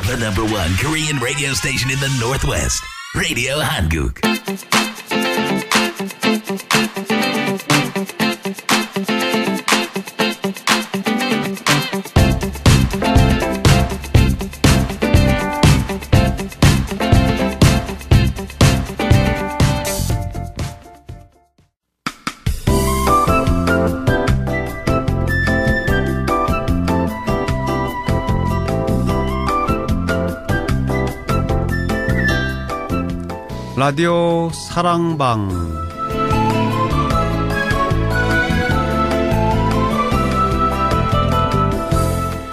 The #1 Korean radio station in the Northwest. Radio Hanguk. 라디오 사랑방.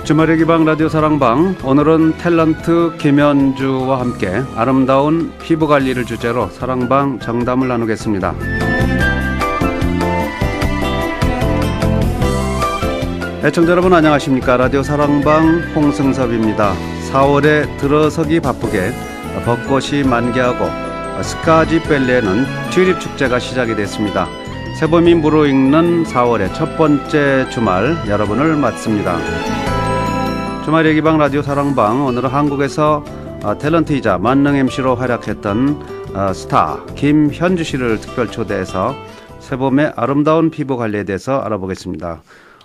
주말의 기방 라디오 사랑방. 오늘은 탤런트 김현주와 함께 아름다운 피부 관리를 주제로 사랑방 정담을 나누겠습니다. 애청자 여러분 안녕하십니까? 라디오 사랑방 홍승섭입니다. 4월에 들어서기 바쁘게 벚꽃이 만개하고 스카지밸리에는 튤립 축제가 시작이 됐습니다. 새봄이 무르익는 4월의 첫 번째 주말 여러분을 맞습니다. 주말의 기방 라디오 사랑방. 오늘은 한국에서 탤런트이자 만능 MC로 활약했던 스타 김현주 씨를 특별 초대해서 새봄의 아름다운 피부 관리에 대해서 알아보겠습니다.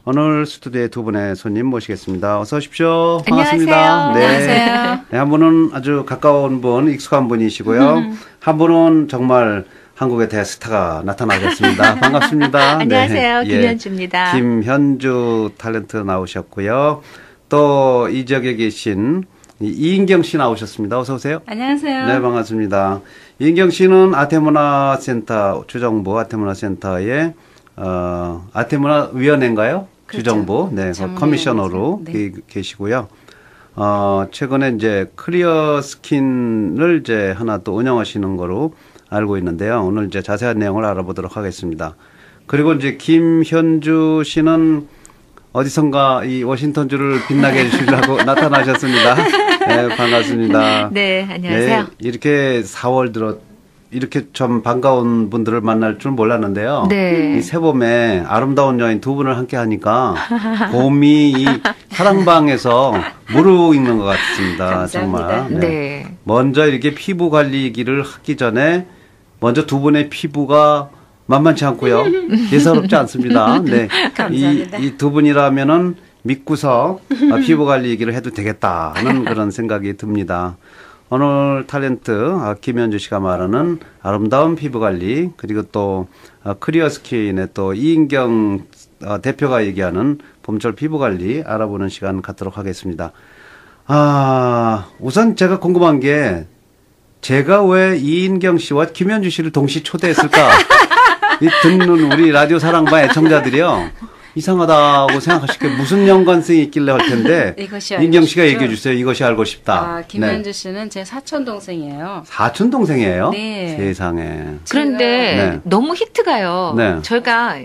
오늘 스튜디오에 두 분의 손님 모시겠습니다. 어서 오십시오. 반갑습니다. 안녕하세요. 네. 안녕하세요. 네, 한 분은 아주 가까운 분, 익숙한 분이시고요. 한 분은 정말 한국의 대스타가 나타나셨습니다. 반갑습니다. 안녕하세요. 네. 김현주입니다. 김현주 탤런트 나오셨고요. 또 이 지역에 계신 이인경 씨 나오셨습니다. 어서 오세요. 안녕하세요. 네, 반갑습니다. 이인경 씨는 아태문화센터, 주정부 아태문화센터의 아태문화위원회인가요? 그렇죠. 주정부, 네, 커미셔너로 네. 계시고요. 최근에 이제 클리어 스킨을 이제 하나 또 운영하시는 거로 알고 있는데요. 오늘 이제 자세한 내용을 알아보도록 하겠습니다. 그리고 이제 김현주 씨는 어디선가 이 워싱턴주를 빛나게 해주시려고 나타나셨습니다. 네, 반갑습니다. 네, 안녕하세요. 네, 이렇게 4월 들어 이렇게 좀 반가운 분들을 만날 줄 몰랐는데요. 네. 이 새봄에 아름다운 여인 두 분을 함께 하니까 봄이 이 사랑방에서 무르익는 것 같습니다. 감사합니다. 정말. 네. 네. 먼저 이렇게 피부 관리기를 하기 전에 먼저 두 분의 피부가 만만치 않고요. 예사롭지 않습니다. 네. 감사합니다. 이 두 분이라면은 믿고서 피부 관리 얘기를 해도 되겠다는 그런 생각이 듭니다. 오늘 탤런트 김현주 씨가 말하는 아름다운 피부 관리, 그리고 또 클리어 스킨의 또 이인경 대표가 얘기하는 봄철 피부 관리 알아보는 시간 갖도록 하겠습니다. 우선 제가 궁금한 게 제가 왜 이인경 씨와 김현주 씨를 동시 초대했을까? 이 듣는 우리 라디오 사랑방 애청자들이요. 이상하다고 생각하실 게 무슨 연관성이 있길래 할 텐데 인경 씨가 얘기해 주세요. 이것이 알고 싶다. 김현주 씨는 제 사촌 동생이에요. 사촌 동생이에요? 네. 세상에. 그런데 네. 너무 히트가요. 네. 저희가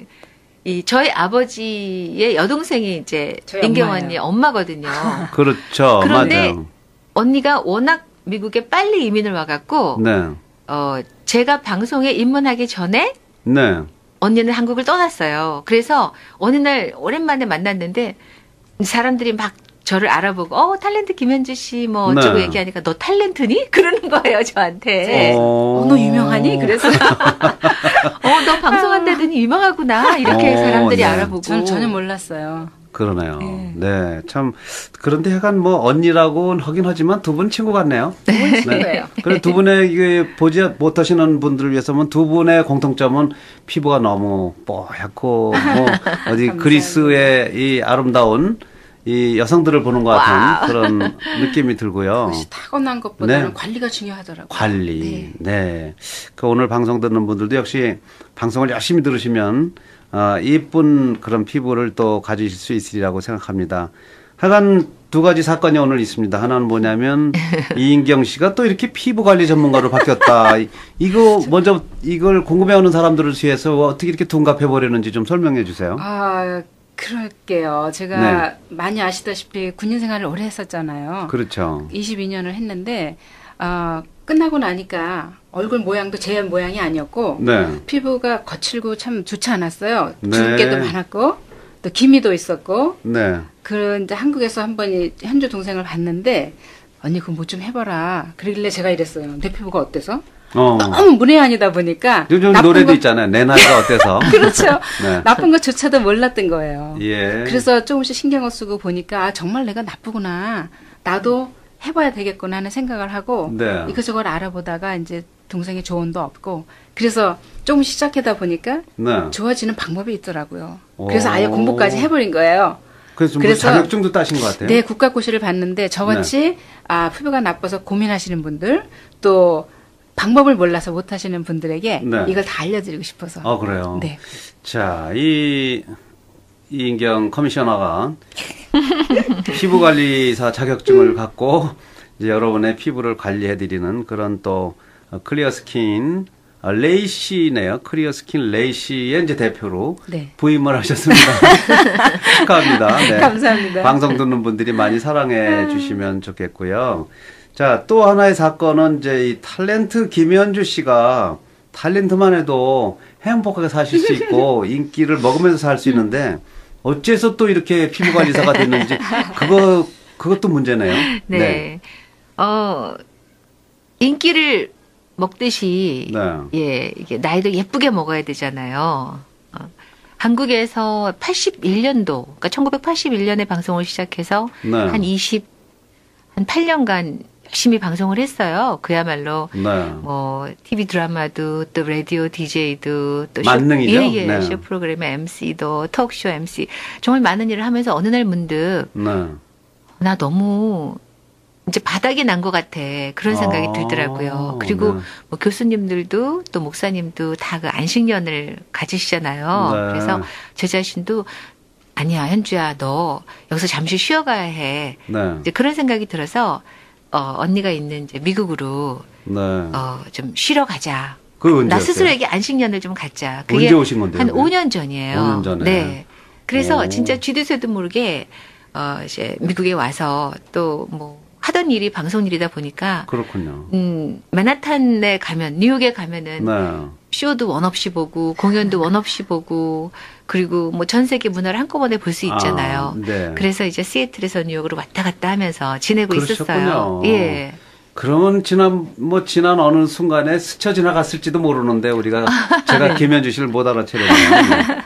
저희 아버지의 여동생이 이제 인경 언니 엄마거든요. 그렇죠. 그런데 맞아요. 언니가 워낙 미국에 빨리 이민을 와갖고 네. 제가 방송에 입문하기 전에 네. 언니는 한국을 떠났어요. 그래서 어느 날 오랜만에 만났는데 사람들이 막 저를 알아보고 탤런트 김현주 씨 뭐 어쩌고 네. 얘기하니까 너 탤런트니? 그러는 거예요 저한테. 너 유명하니? 그래서 너 방송한다더니 유명하구나 이렇게 사람들이 네. 알아보고. 저는 전혀 몰랐어요. 그러네요. 네. 참 그런데 약간 뭐 언니라고는 하긴 하지만 두 분 친구 같네요. 네. 친구예요. 그래 두 분의 이게 보지 못하시는 분들을 위해서는 두 분의 공통점은 피부가 너무 뽀얗고 뭐 어디 그리스의 이 아름다운 이 여성들을 보는 것 같은 그런 느낌이 들고요. 그것이 타고난 것보다는 네. 관리가 중요하더라고요. 관리. 네. 그 오늘 방송 듣는 분들도 역시 방송을 열심히 들으시면 이쁜 그런 피부를 또 가지실 수 있으리라고 생각합니다. 하여간 두 가지 사건이 오늘 있습니다. 하나는 뭐냐면 이인경 씨가 또 이렇게 피부 관리 전문가로 바뀌었다. 이거 먼저 이걸 궁금해하는 사람들을 위해서 어떻게 이렇게 둔갑해 버리는지 좀 설명해 주세요. 그럴게요. 제가 많이 아시다시피 군인 생활을 오래 했었잖아요. 그렇죠. 22년을 했는데 끝나고 나니까 얼굴 모양도 제 모양이 아니었고 네. 피부가 거칠고 참 좋지 않았어요. 네. 주름깨도 많았고 또 기미도 있었고 네. 이제 한국에서 한 번 현주 동생을 봤는데 언니 그거 뭐 좀 해봐라. 그러길래 제가 이랬어요. 내 피부가 어때서? 너무 문외한이다 보니까 요즘 노래도 있잖아요. 내 나이가 어때서? 그렇죠. 네. 나쁜 것조차도 몰랐던 거예요. 예. 그래서 조금씩 신경을 쓰고 보니까 아, 정말 내가 나쁘구나. 나도 해봐야 되겠구나 하는 생각을 하고 네. 이것저것 알아보다가 이제 동생의 조언도 없고 그래서 조금 시작하다 보니까 네. 좋아지는 방법이 있더라고요. 오. 그래서 아예 공부까지 해버린 거예요. 그래서 뭐 자격증도 따신 것 같아요. 네, 국가고시를 봤는데 저같이 아, 피부가 나빠서 고민하시는 분들 또 방법을 몰라서 못하시는 분들에게 네. 이걸 다 알려드리고 싶어서. 그래요. 네. 자, 이인경 커미셔너가 피부관리사 자격증을 갖고 이제 여러분의 피부를 관리해드리는 그런 또 클리어 스킨 레이시네요. 클리어 스킨 레이시의 이제 대표로 네. 부임을 하셨습니다. 축하합니다. 네. 감사합니다. 방송 듣는 분들이 많이 사랑해 주시면 좋겠고요. 자, 또 하나의 사건은 이제 이 탤런트 김현주 씨가 탤런트만 해도 행복하게 사실 수 있고 인기를 먹으면서 살 수 있는데 어째서 또 이렇게 피부관리사가 됐는지 그것도 문제네요. 네. 인기를 먹듯이 네. 예, 이게 나이도 예쁘게 먹어야 되잖아요. 한국에서 81년도, 그러니까 1981년에 방송을 시작해서 네. 한 8년간 열심히 방송을 했어요. 그야말로 네. 뭐 TV 드라마도 또 라디오 DJ도 또 만능이죠? 예, 네. 쇼 프로그램의 MC도 토크쇼 MC 정말 많은 일을 하면서 어느 날 문득 네. 나 너무 이제 바닥이 난 것 같아. 그런 생각이 아, 들더라고요. 그리고 네. 뭐 교수님들도 또 목사님도 다 그 안식년을 가지시잖아요. 네. 그래서 제 자신도 아니야, 현주야, 너 여기서 잠시 쉬어가야 해. 네. 이제 그런 생각이 들어서 언니가 있는 이제 미국으로 네. 좀 쉬러 가자. 그 언제? 나 스스로에게 안식년을 좀 갖자. 언제 오신 건데요? 한 그게? 5년 전이에요. 5년 전에. 네. 그래서 오. 진짜 쥐도새도 모르게 이제 미국에 와서 또 뭐 하던 일이 방송 일이다 보니까 그렇군요. 맨하탄에 가면 뉴욕에 가면은 네. 쇼도 원 없이 보고 공연도 원 없이 보고 그리고 뭐 전 세계 문화를 한꺼번에 볼 수 있잖아요. 네. 그래서 이제 시애틀에서 뉴욕으로 왔다 갔다 하면서 지내고 그러셨군요. 있었어요. 예. 그러면 지난 어느 순간에 스쳐 지나갔을지도 모르는데 우리가 제가 네. 김현주 씨를 못 알아채려네요.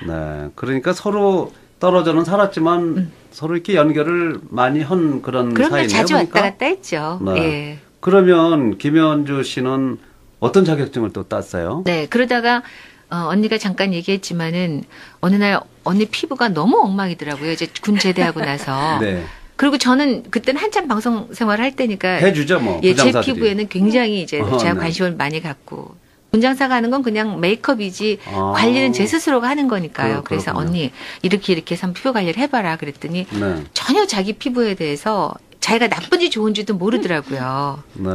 네. 그러니까 서로 떨어져는 살았지만 서로 이렇게 연결을 많이 한 그런 그럼요. 사이네요. 자주 그러니까? 왔다 갔다 했죠. 네. 예. 그러면 김현주 씨는 어떤 자격증을 또 땄어요? 네. 그러다가 언니가 잠깐 얘기했지만은 어느 날 언니 피부가 너무 엉망이더라고요. 이제 군 제대하고 나서. 네. 그리고 저는 그때는 한참 방송 생활을 할 때니까 해주죠, 뭐. 예, 제 부장사들이. 피부에는 굉장히 이제 제가 네. 관심을 많이 갖고 군장사가 하는 건 그냥 메이크업이지 아. 관리는 제 스스로가 하는 거니까요. 그래서 그렇군요. 언니 이렇게 해서 피부 관리를 해봐라 그랬더니 네. 전혀 자기 피부에 대해서 자기가 나쁜지 좋은지도 모르더라고요. 네.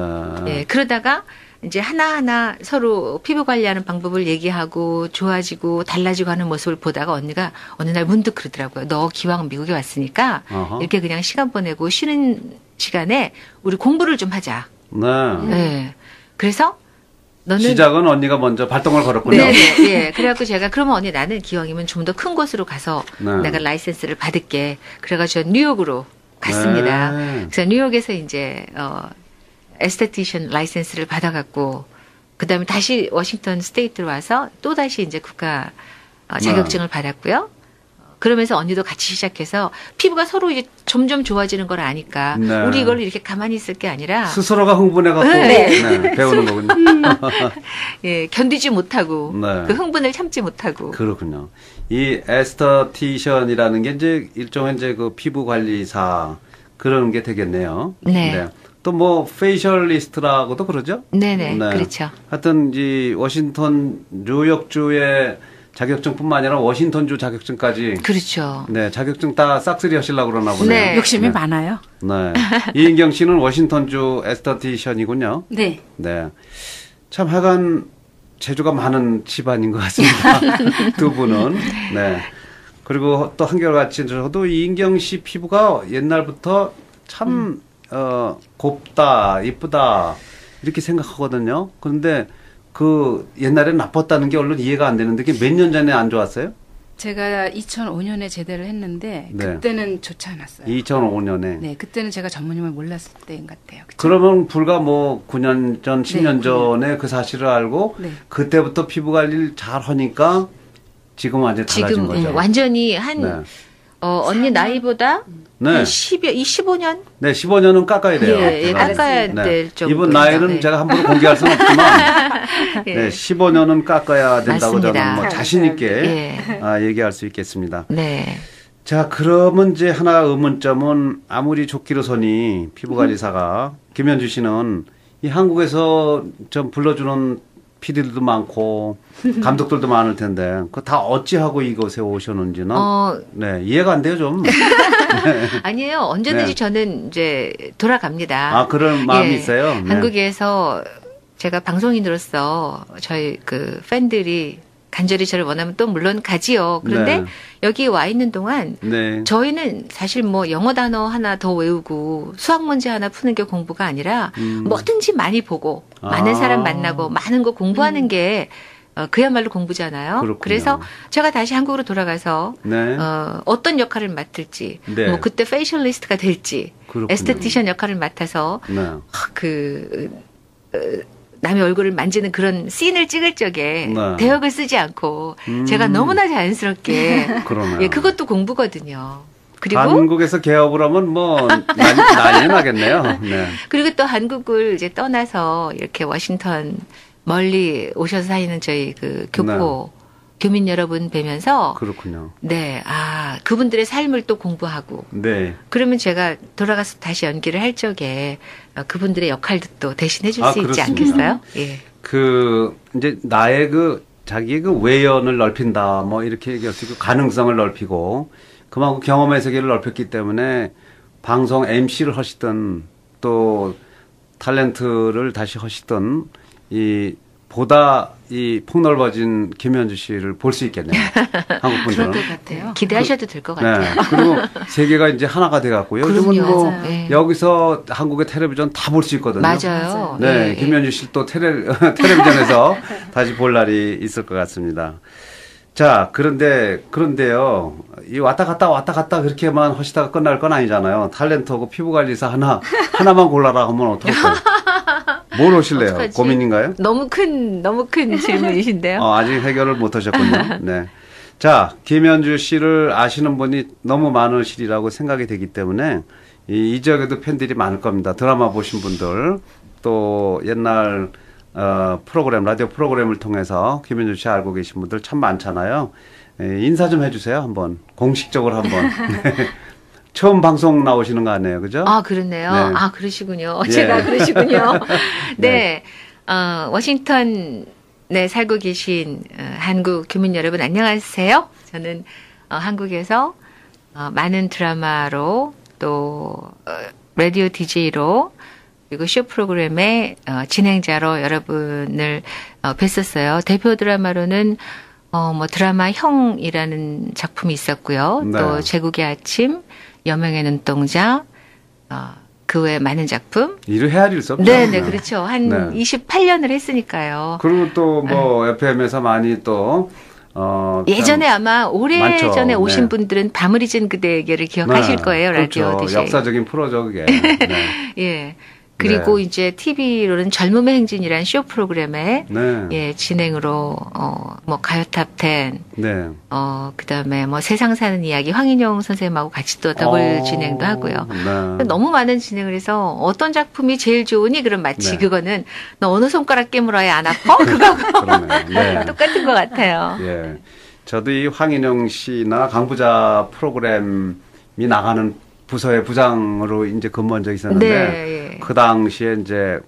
예, 그러다가 이제 하나하나 서로 피부 관리하는 방법을 얘기하고 좋아지고 달라지고 하는 모습을 보다가 언니가 어느 날 문득 그러더라고요. 너 기왕 미국에 왔으니까 어허. 이렇게 그냥 시간 보내고 쉬는 시간에 우리 공부를 좀 하자. 네. 예. 그래서 너는 시작은 언니가 먼저 발동을 걸었군요. 네, 예. 그래갖고 제가 그러면 언니 나는 기왕이면 좀 더 큰 곳으로 가서 네. 내가 라이센스를 받을게. 그래가지고 뉴욕으로 갔습니다. 네. 그래서 뉴욕에서 이제 에스테티션 라이센스를 받아갖고 그다음에 다시 워싱턴 스테이트로 와서 또 다시 이제 국가 자격증을 받았고요. 그러면서 언니도 같이 시작해서 피부가 서로 이제 점점 좋아지는 걸 아니까 네. 우리 이걸 이렇게 가만히 있을 게 아니라 스스로가 흥분해갖고 네. 네, 배우는 거군요. 예, 견디지 못하고 네. 그 흥분을 참지 못하고 그렇군요. 이 에스터티션이라는 게 이제 일종의 이제 그 피부 관리사 그런 게 되겠네요. 네. 또 뭐 페이셜리스트라고도 그러죠? 네네 그렇죠. 하여튼 이 워싱턴 뉴욕주의 자격증뿐만 아니라 워싱턴주 자격증까지 그렇죠. 네 자격증 다 싹쓸이 하시려고 그러나 보네요. 네. 욕심이 네. 많아요. 네. 이인경 씨는 워싱턴주 에스터티션이군요. 네. 네. 참 하여간 재주가 많은 집안인 것 같습니다. 두 분은. 네. 그리고 또 한결같이 저도 이인경 씨 피부가 옛날부터 참 곱다, 이쁘다 이렇게 생각하거든요. 그런데 그 옛날에 나빴다는 게 얼른 이해가 안 되는데 그게 몇 년 전에 안 좋았어요? 제가 2005년에 제대를 했는데 네. 그때는 좋지 않았어요. 2005년에. 네, 그때는 제가 전문임을 몰랐을 때인 것 같아요. 그쵸? 그러면 불과 뭐 9년 전, 10년 네, 전에 그 사실을 알고 네. 그때부터 피부 관리를 잘 하니까 지금 완전히 달라진 지금 거죠. 완전히 한 네. 언니 나이보다 네. 한 15년? 네, 15년은 깎아야 돼요. 예, 제가. 깎아야 될 정도. 이분 나이는 제가 함부로 공개할 수는 없지만 예. 네, 15년은 깎아야 된다고 맞습니다. 저는 뭐 자신 있게 예. 얘기할 수 있겠습니다. 네. 자, 그러면 이제 하나 의문점은 아무리 좋기로서니 피부관리사가 김현주 씨는 이 한국에서 좀 불러주는 PD들도 많고 감독들도 많을 텐데 그 다 어찌하고 이곳에 오셨는지는 네, 이해가 안 돼요 좀. 아니에요. 언제든지 네. 저는 이제 돌아갑니다. 아, 그런 마음이 예. 있어요. 네. 한국에서 제가 방송인으로서 저희 그 팬들이 간절히 저를 원하면 또 물론 가지요. 그런데 네. 여기 와 있는 동안 네. 저희는 사실 뭐 영어 단어 하나 더 외우고 수학 문제 하나 푸는 게 공부가 아니라 뭐든지 많이 보고 많은 사람 만나고 많은 거 공부하는 게 그야말로 공부잖아요. 그렇군요. 그래서 제가 다시 한국으로 돌아가서 네. 어떤 역할을 맡을지 네. 뭐 그때 페이셜리스트가 될지 그렇군요. 에스테티션 역할을 맡아서 네. 남의 얼굴을 만지는 그런 씬을 찍을 적에 네. 대역을 쓰지 않고 제가 너무나 자연스럽게 그러네요. 예, 그것도 공부거든요. 그리고 한국에서 개업을 하면 뭐 난리 나겠네요. 네. 그리고 또 한국을 이제 떠나서 이렇게 워싱턴 멀리 오셔서 사시는 저희 그 교포 교민 여러분 뵈면서 그렇군요. 네, 그분들의 삶을 또 공부하고 네. 그러면 제가 돌아가서 다시 연기를 할 적에 그분들의 역할도 또 대신해 줄 수 있지 그렇습니다. 않겠어요? 예. 이제 나의 자기의 외연을 넓힌다 뭐 이렇게 얘기할 수 있고 가능성을 넓히고 그만큼 경험의 세계를 넓혔기 때문에 방송 MC를 하시던 또 탤런트를 다시 하시던 보다 폭넓어진 김현주 씨를 볼 수 있겠네요. 한국 분들은. 그럴 것 같아요. 기대하셔도 될 것 같아요. 네. 그리고 세계가 이제 하나가 돼갖고요. 요즘은 그럼요. 뭐 맞아요. 네. 여기서 한국의 텔레비전 다 볼 수 있거든요. 맞아요. 네, 예, 김현주 씨 또 텔레비전에서 다시 볼 날이 있을 것 같습니다. 자, 그런데요. 이 왔다 갔다 그렇게만 하시다가 끝날 건 아니잖아요. 탤런트하고 피부관리사 하나만 골라라 하면 어떡할까요? 뭘 하실래요? 어떡하지? 고민인가요? 너무 큰 질문이신데요. 아직 해결을 못 하셨군요. 네. 자, 김현주 씨를 아시는 분이 너무 많으시리라고 생각이 되기 때문에 이 지역에도 팬들이 많을 겁니다. 드라마 보신 분들 또 옛날 라디오 프로그램을 통해서 김현주 씨 알고 계신 분들 참 많잖아요. 인사 좀 해주세요. 한번 공식적으로 한번. 네. 처음 방송 나오시는 거 아니에요, 그죠? 그렇네요. 네. 그러시군요. 예. 제가 그러시군요. 네. 네. 워싱턴에 살고 계신 한국 교민 여러분 안녕하세요. 저는 한국에서 많은 드라마로 또 라디오 DJ로 그리고 쇼 프로그램의 진행자로 여러분을 뵀었어요. 대표 드라마로는 드라마 형이라는 작품이 있었고요. 네. 또 제국의 아침, 여명의 눈동자, 그 외에 많은 작품. 일을 헤아릴 수 없죠. 네, 그렇죠. 한 네. 28년을 했으니까요. 그리고 또 FM에서 많이 또 예전에 아마 많죠. 오래전에 오신 네. 분들은 밤을 잊은 그대에게를 기억하실 거예요. 라디오 그렇죠. DJ. 역사적인 프로죠, 그게. 네. 예. 그리고 네. 이제 TV로는 젊음의 행진이라는 쇼 프로그램에 네. 예, 진행으로 가요탑 10, 네. 그다음에 세상 사는 이야기 황인영 선생님하고 같이 또 더블 진행도 하고요. 네. 너무 많은 진행을 해서 어떤 작품이 제일 좋으니 그럼 마치 네. 그거는 너 어느 손가락 깨물어야 안 아파? 그거하고 그러네요. 네. 똑같은 것 같아요. 예. 저도 이 황인영 씨나 강부자 프로그램이 나가는 부서의 부장으로 이제 근무한 적이 있었는데 네, 예. 그 당시에 이제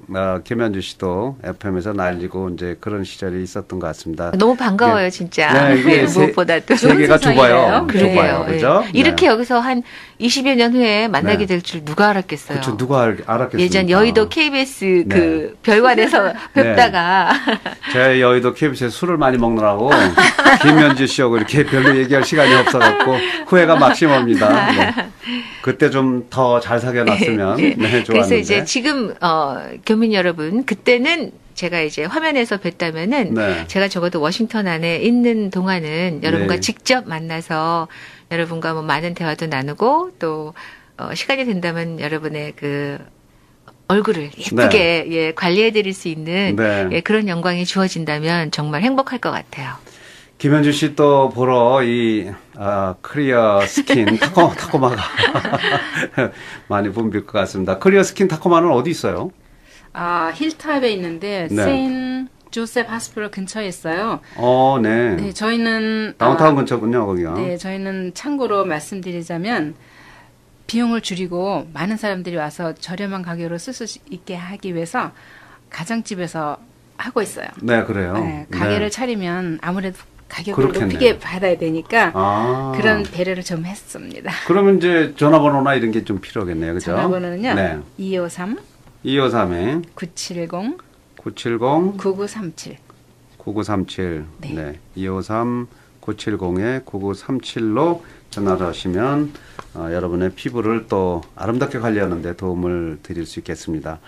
김현주 씨도 FM에서 날리고 이제 그런 시절이 있었던 것 같습니다. 너무 반가워요, 네. 진짜. 네, 이게 무엇보다도. 세계가 좋은 좁아요. 세상이에요. 좁아요. 예. 그죠? 이렇게 여기서 한 20여 년 후에 만나게 네. 될 줄 누가 알았겠어요. 그렇죠. 누가 알았겠습니까? 예전 여의도 KBS 네. 그 별관에서 뵙다가 제 여의도 KBS에 술을 많이 먹느라고 김현주 씨하고 이렇게 별로 얘기할 시간이 없어갖고 후회가 막심합니다. 네. 그때 좀 더 잘 사귀어놨으면 네, 좋았는데. 그래서 이제 지금 교민 여러분 그때는 제가 이제 화면에서 뵀다면은 네. 제가 적어도 워싱턴 안에 있는 동안은 여러분과 네. 직접 만나서 여러분과 뭐 많은 대화도 나누고 또 시간이 된다면 여러분의 그 얼굴을 예쁘게 예, 관리해드릴 수 있는 네. 예, 그런 영광이 주어진다면 정말 행복할 것 같아요. 김현주 씨 또 보러 클리어 스킨 타코마가 많이 붐빌 것 같습니다. 클리어 스킨 타코마는 어디 있어요? 힐탑에 있는데 네. 세인 조셉 하스피럴 근처에 있어요. 네. 네, 저희는 다운타운 근처군요, 거기가. 네, 저희는 참고로 말씀드리자면 비용을 줄이고 많은 사람들이 와서 저렴한 가격으로 쓸 수 있게 하기 위해서 가정집에서 하고 있어요. 네, 그래요. 네, 가게를 네. 차리면 아무래도 가격을 그렇겠네요. 높게 받아야 되니까 아. 그런 배려를 좀 했습니다. 그러면 이제 전화번호나 이런 게 좀 필요하겠네요, 그죠? 전화번호는요. 네. 253 253에 970 970 9937. 9937. 네. 네. 253 970에 9937로 전화를 하시면 여러분의 피부를 또 아름답게 관리하는 데 도움을 드릴 수 있겠습니다.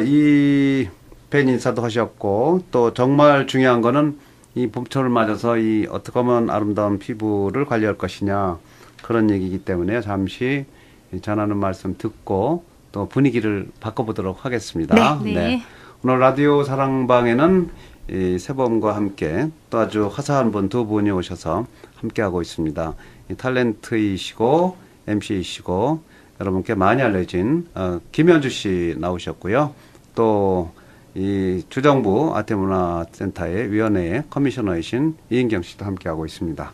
이 팬 인사도 하셨고 또 정말 중요한 거는 이 봄철을 맞아서 이 어떻게 하면 아름다운 피부를 관리할 것이냐 그런 얘기이기 때문에 잠시 전하는 말씀 듣고 또 분위기를 바꿔보도록 하겠습니다. 네. 오늘 라디오 사랑방에는 이 세범과 함께 또 아주 화사한 분 두 분이 오셔서 함께하고 있습니다. 이 탤런트이시고 MC이시고 여러분께 많이 알려진 김현주 씨 나오셨고요. 또 이 주정부 아태문화센터의 위원회의 커미셔너이신 이인경 씨도 함께하고 있습니다.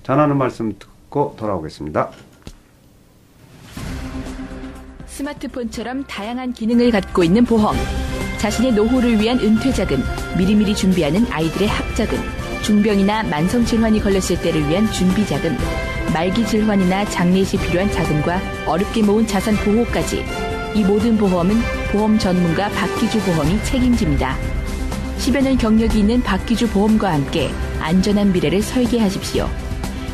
전하는 말씀 듣고 돌아오겠습니다. 스마트폰처럼 다양한 기능을 갖고 있는 보험. 자신의 노후를 위한 은퇴자금, 미리미리 준비하는 아이들의 학자금, 중병이나 만성질환이 걸렸을 때를 위한 준비자금, 말기질환이나 장례 시 필요한 자금과 어렵게 모은 자산 보호까지 이 모든 보험은 보험 전문가 박기주 보험이 책임집니다. 10여 년 경력이 있는 박기주 보험과 함께 안전한 미래를 설계하십시오.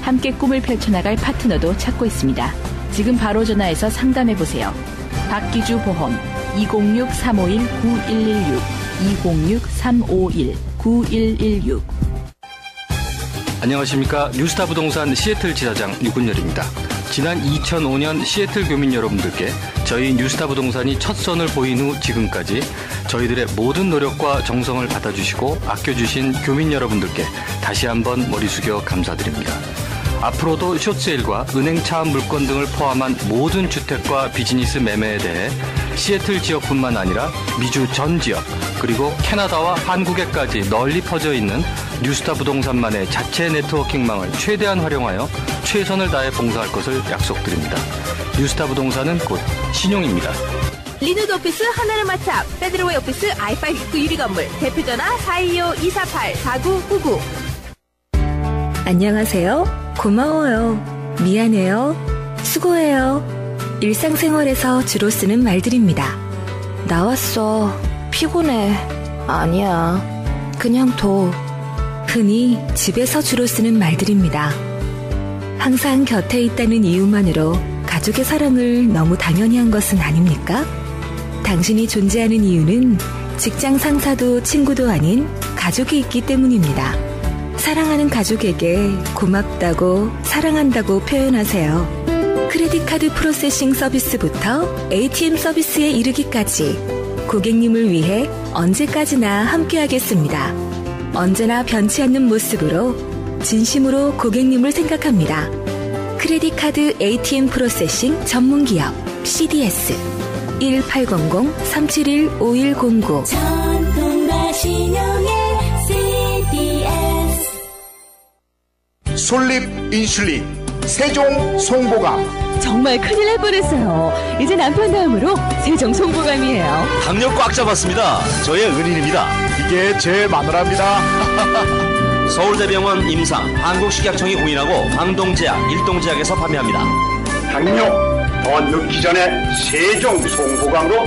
함께 꿈을 펼쳐나갈 파트너도 찾고 있습니다. 지금 바로 전화해서 상담해보세요. 박기주 보험 206-351-9116 206-351-9116. 안녕하십니까. 뉴스타 부동산 시애틀 지사장 유군열입니다. 지난 2005년 시애틀 교민 여러분들께 저희 뉴스타 부동산이 첫 선을 보인 후 지금까지 저희들의 모든 노력과 정성을 받아주시고 아껴주신 교민 여러분들께 다시 한번 머리 숙여 감사드립니다. 앞으로도 숏세일과 은행 차압 물건 등을 포함한 모든 주택과 비즈니스 매매에 대해 시애틀 지역뿐만 아니라 미주 전 지역 그리고 캐나다와 한국에까지 널리 퍼져 있는 뉴스타 부동산만의 자체 네트워킹망을 최대한 활용하여 최선을 다해 봉사할 것을 약속드립니다. 뉴스타 부동산은 곧 신용입니다. 리노드 오피스 하나르마트 앞 페드로웨이 오피스 I5 입구 유리건물 대표전화 425-248-4999. 안녕하세요. 고마워요. 미안해요. 수고해요. 일상생활에서 주로 쓰는 말들입니다. 나왔어. 피곤해. 아니야. 그냥 둬. 흔히 집에서 주로 쓰는 말들입니다. 항상 곁에 있다는 이유만으로 가족의 사랑을 너무 당연히 한 것은 아닙니까? 당신이 존재하는 이유는 직장 상사도 친구도 아닌 가족이 있기 때문입니다. 사랑하는 가족에게 고맙다고 사랑한다고 표현하세요. 크레딧카드 프로세싱 서비스부터 ATM 서비스에 이르기까지 고객님을 위해 언제까지나 함께하겠습니다. 언제나 변치 않는 모습으로 진심으로 고객님을 생각합니다. 크레딧카드 ATM 프로세싱 전문기업 CDS 1800-371-5109 전통과 신용의 CDS 솔립 인슐린 세종 송보감. 정말 큰일 날 뻔했어요. 이제 남편 다음으로 세종 송보감이에요. 당뇨 꽉 잡았습니다. 저의 은인입니다. 이게 제 마누라입니다. 서울대병원 임상 한국식약청이 공인하고 광동제약, 일동제약에서 판매합니다. 당뇨 더 늦기 전에 세종 송보감으로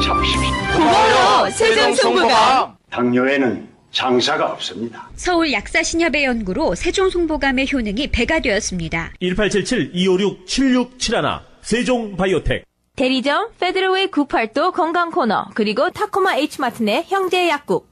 잡으십시오. 고마워요, 세종 송보감. 당뇨에는 장사가 없습니다. 서울 약사신협의 연구로 세종 송보감의 효능이 배가 되었습니다. 1877-256-7671 세종 바이오텍. 대리점 페드로웨이 98도 건강 코너 그리고 타코마 H마트 내 형제 약국.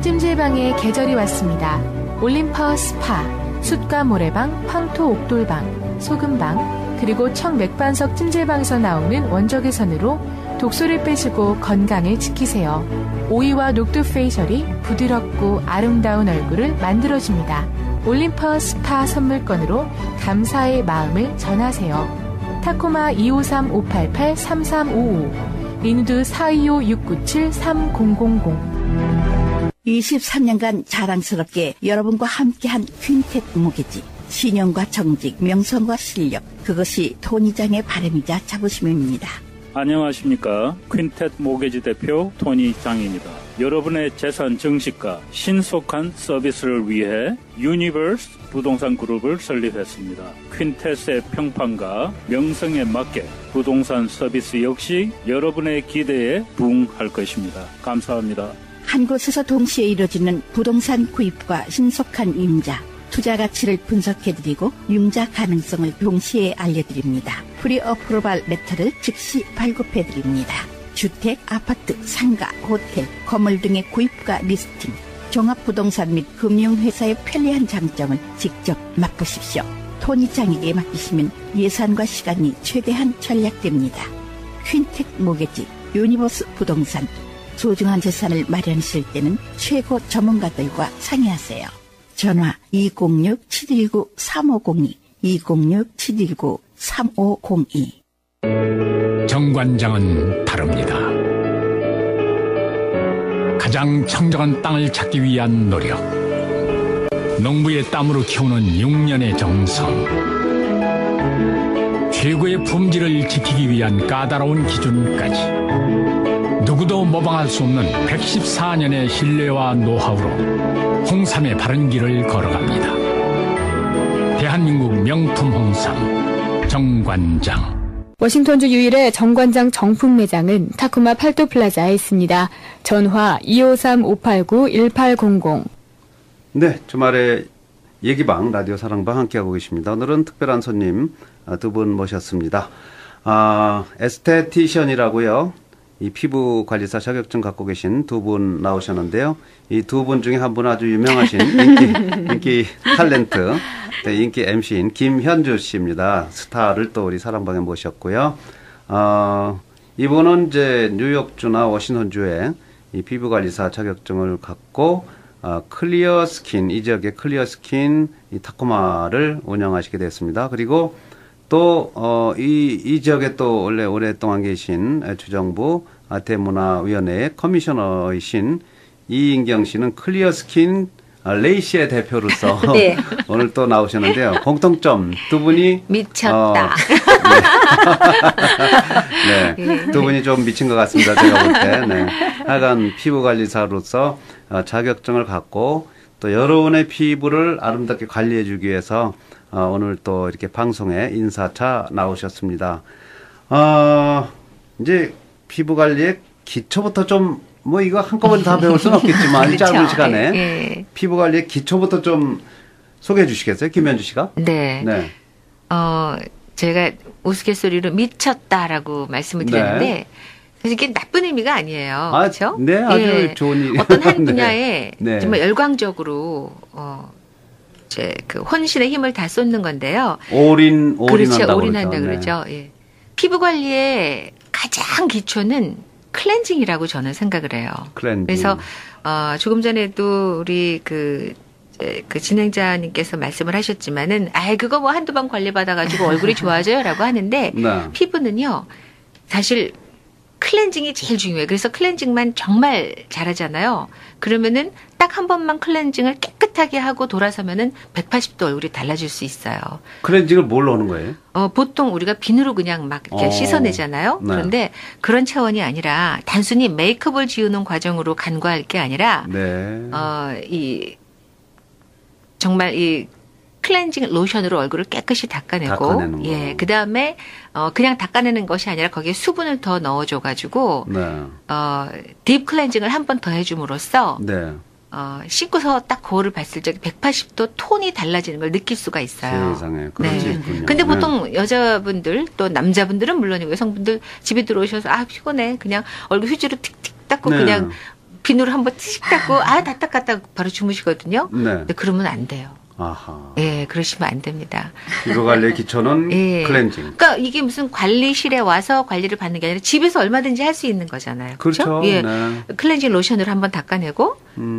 찜질방의 계절이 왔습니다. 올림퍼 스파, 숯과 모래방, 황토 옥돌방, 소금방, 그리고 청맥반석 찜질방에서 나오는 원적외 선으로 독소를 빼시고 건강을 지키세요. 오이와 녹두 페이셜이 부드럽고 아름다운 얼굴을 만들어줍니다. 올림퍼 스파 선물권으로 감사의 마음을 전하세요. 타코마 253-588-3355, 리누드 425-697-3000. 23년간 자랑스럽게 여러분과 함께한 퀸텟 모기지. 신용과 정직, 명성과 실력, 그것이 토니장의 바람이자 자부심입니다. 안녕하십니까. 퀸텟 모기지 대표 토니장입니다. 여러분의 재산 증식과 신속한 서비스를 위해 유니버스 부동산 그룹을 설립했습니다. 퀸텟의 평판과 명성에 맞게 부동산 서비스 역시 여러분의 기대에 부응할 것입니다. 감사합니다. 한 곳에서 동시에 이루어지는 부동산 구입과 신속한 융자, 투자 가치를 분석해드리고 융자 가능성을 동시에 알려드립니다. 프리 어프로발 레터를 즉시 발급해드립니다. 주택, 아파트, 상가, 호텔, 건물 등의 구입과 리스팅, 종합부동산 및 금융회사의 편리한 장점을 직접 맛보십시오. 토니장에게 맡기시면 예산과 시간이 최대한 절약됩니다. 퀸텟 모기지, 유니버스 부동산. 소중한 재산을 마련하실 때는 최고 전문가들과 상의하세요. 전화 206-719-3502, 206-719-3502. 정관장은 다릅니다. 가장 청정한 땅을 찾기 위한 노력, 농부의 땀으로 키우는 6년의 정성, 최고의 품질을 지키기 위한 까다로운 기준까지 누구도 모방할 수 없는 114년의 신뢰와 노하우로 홍삼의 바른 길을 걸어갑니다. 대한민국 명품 홍삼 정관장. 워싱턴주 유일의 정관장 정품 매장은 타코마 팔도 플라자에 있습니다. 전화 253-589-1800. 네, 주말에 얘기방 라디오 사랑방 함께하고 계십니다. 오늘은 특별한 손님 두 분 모셨습니다. 에스테티션이라고요. 이 피부관리사 자격증 갖고 계신 두 분 나오셨는데요. 이 두 분 중에 한 분 아주 유명하신 인기 탤런트, 인기 MC인 김현주 씨입니다. 스타를 또 우리 사랑방에 모셨고요. 이분은 이제 뉴욕주나 워싱턴주에 이 피부관리사 자격증을 갖고 클리어 스킨, 이 지역의 클리어 스킨 이 타코마를 운영하시게 됐습니다. 그리고 또 이 지역에 또 원래 오랫동안 계신 주정부 대문화위원회의 커미셔너이신 이인경 씨는 클리어 스킨 레이시의 대표로서 네. 오늘 또 나오셨는데요. 공통점 두 분이 미쳤다. 네, 두 분이 좀 미친 것 같습니다. 제가 볼 때. 네. 하여간 피부관리사로서 자격증을 갖고 또 여러분의 피부를 아름답게 관리해주기 위해서 오늘 또 이렇게 방송에 인사차 나오셨습니다. 이제 피부 관리의 기초부터 좀 뭐 이거 한꺼번에 다 배울 수는 없겠지만 그렇죠. 짧은 시간에 네. 피부 관리의 기초부터 좀 소개해 주시겠어요, 김현주 씨가? 네. 네. 제가 우스갯소리로 미쳤다라고 말씀을 드렸는데. 네. 사실 이게 나쁜 의미가 아니에요. 그렇죠? 네, 아주 예. 좋은 일. 어떤 한 분야에 네. 정말 열광적으로 이제 그 혼신의 힘을 다 쏟는 건데요. 올인한다고 올인한다 그러죠. 예. 피부 관리의 가장 기초는 클렌징이라고 저는 생각을 해요. 클렌징. 그래서 조금 전에도 우리 그 진행자님께서 말씀을 하셨지만은 그거 뭐 한두 번 관리받아가지고 얼굴이 좋아져요라고 하는데 네. 피부는요 사실 클렌징이 제일 중요해요. 그래서 클렌징만 정말 잘하잖아요. 그러면은 딱 한 번만 클렌징을 깨끗하게 하고 돌아서면은 180도 얼굴이 달라질 수 있어요. 클렌징을 뭘로 하는 거예요? 보통 우리가 비누로 그냥 막 이렇게 씻어내잖아요. 네. 그런데 그런 차원이 아니라 단순히 메이크업을 지우는 과정으로 간과할 게 아니라 네. 정말 이 클렌징 로션으로 얼굴을 깨끗이 닦아내고, 예, 그 다음에 그냥 닦아내는 것이 아니라 거기에 수분을 더 넣어줘가지고, 네. 딥 클렌징을 한 번 더 해줌으로써, 네. 씻고서 딱 거울을 봤을 적에 180도 톤이 달라지는 걸 느낄 수가 있어요. 세상에 그렇지 네. 있군요. 근데 보통 여자분들 또 남자분들은 물론이고 여성분들 집에 들어오셔서 피곤해 그냥 얼굴 휴지로 틱틱 닦고 네. 그냥 비누로 한번 틱 닦고 다 닦았다 바로 주무시거든요. 네. 근데 그러면 안 돼요. 아하. 예, 그러시면 안 됩니다. 피부 관리의 기초는 예. 클렌징. 그러니까 이게 무슨 관리실에 와서 관리를 받는 게 아니라 집에서 얼마든지 할 수 있는 거잖아요. 그렇죠. 예. 네. 클렌징 로션으로 한번 닦아내고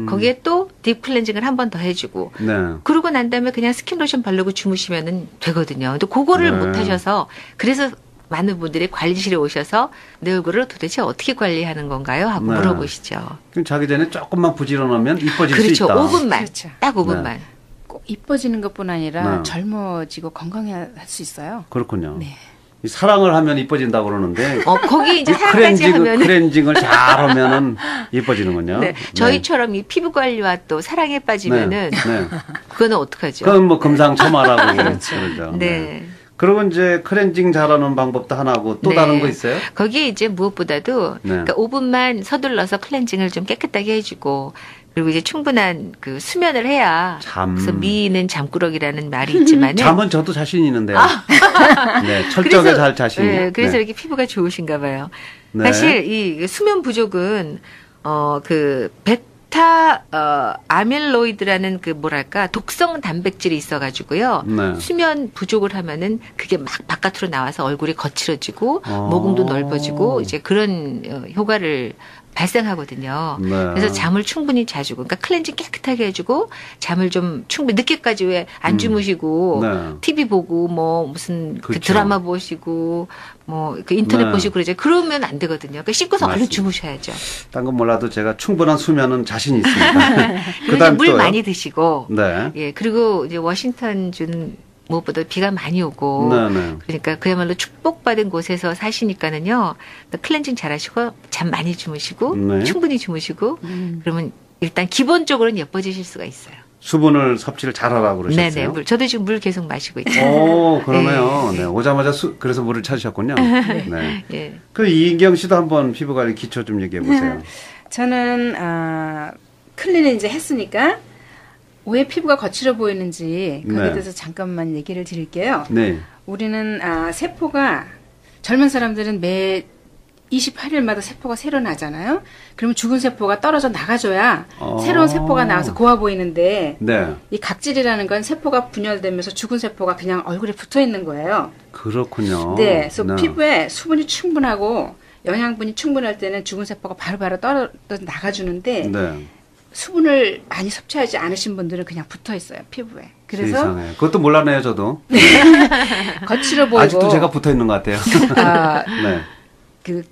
거기에 또 딥 클렌징을 한번 더 해주고 네. 그러고 난 다음에 그냥 스킨 로션 바르고 주무시면은 되거든요. 근데 그거를 네. 못 하셔서 그래서 많은 분들이 관리실에 오셔서 내 얼굴을 도대체 어떻게 관리하는 건가요? 하고 네. 물어보시죠. 그럼 자기 전에 조금만 부지런하면 이뻐질 수 그렇죠. 있다. 5분만. 그렇죠. 딱 5분만. 꼭 이뻐지는 것뿐 아니라 네. 젊어지고 건강할 수 있어요. 그렇군요. 네. 이 사랑을 하면 이뻐진다고 그러는데 거기 이제 사랑까지 하면은 클렌징을 잘하면 이뻐지는군요. 네. 저희처럼 이 피부 관리와 또 사랑에 빠지면은 네. 그거는 어떡하죠? 그건 뭐 금상첨화라고 그렇죠. 그러죠. 네. 그리고 이제 클렌징 잘하는 방법도 하나고 또 네. 다른 거 있어요? 거기에 이제 무엇보다도 네. 그러니까 5분만 서둘러서 클렌징을 좀 깨끗하게 해주고 그리고 이제 충분한 그 수면을 해야 그래서 미는 잠꾸러기라는 말이 있지만은 잠은 저도 자신 있는데요. 네, 철저하게 그래서, 잘 자신이. 네, 그래서 네. 이렇게 피부가 좋으신가 봐요. 네. 사실 이 수면 부족은 그 베타 아밀로이드라는 그 뭐랄까 독성 단백질이 있어가지고요. 네. 수면 부족을 하면은 그게 막 바깥으로 나와서 얼굴이 거칠어지고 모공도 넓어지고 이제 그런 효과를 발생하거든요. 네. 그래서 잠을 충분히 자주고, 그러니까 클렌징 깨끗하게 해주고 잠을 좀 충분히 늦게까지 왜 안 주무시고 네. TV 보고 뭐 무슨 그 그렇죠. 드라마 보시고 뭐 그 인터넷 네. 보시고 그러죠. 그러면 안 되거든요. 그러니까 씻고서 얼른 맞습니다. 주무셔야죠. 딴 건 몰라도 제가 충분한 수면은 자신 있습니다. 그리고 이제 물 많이 드시고, 네. 예 그리고 이제 워싱턴 주는 무엇보다 비가 많이 오고 네네. 그러니까 그야말로 축복받은 곳에서 사시니까는요 클렌징 잘하시고 잠 많이 주무시고 네. 충분히 주무시고 그러면 일단 기본적으로는 예뻐지실 수가 있어요. 수분을 섭취를 잘하라고 그러셨어요. 네네. 저도 지금 물 계속 마시고 있죠. 오, 그러네요. 네. 오자마자 그래서 물을 찾으셨군요. 네. 예. 그 이인경 씨도 한번 피부 관리 기초 좀 얘기해 보세요. 저는 클리렌징 했으니까 왜 피부가 거칠어 보이는지 거기에 네. 대해서 잠깐만 얘기를 드릴게요. 네. 우리는 세포가 젊은 사람들은 매 28일마다 세포가 새로 나잖아요. 그러면 죽은 세포가 떨어져 나가줘야 새로운 세포가 나와서 고와 보이는데 네. 이 각질이라는 건 세포가 분열되면서 죽은 세포가 그냥 얼굴에 붙어 있는 거예요. 그렇군요. 네, 그래서 피부에 수분이 충분하고 영양분이 충분할 때는 죽은 세포가 바로바로 떨어져 나가주는데 네. 수분을 많이 섭취하지 않으신 분들은 그냥 붙어 있어요, 피부에. 그래서 세상에. 그것도 몰랐네요, 저도. 거칠어 보이고 아직도 제가 붙어 있는 것 같아요. 네. 그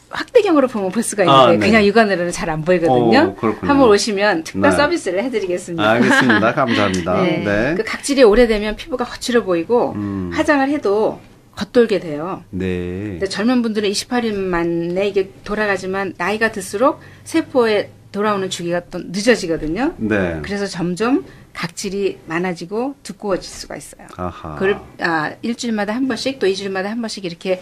확대경으로 보면 볼 수가 있는데 네. 그냥 육안으로는 잘 안 보이거든요. 그렇군요. 한번 오시면 특별 네. 서비스를 해드리겠습니다. 알겠습니다. 감사합니다. 네. 네. 그 각질이 오래되면 피부가 거칠어 보이고 화장을 해도 겉돌게 돼요. 네. 근데 젊은 분들은 28일 만에 이게 돌아가지만 나이가 들수록 세포에 돌아오는 주기가 또 늦어지거든요. 네. 그래서 점점 각질이 많아지고 두꺼워질 수가 있어요. 아하. 그걸 일주일마다 한 번씩 또 2주일마다 한 번씩 이렇게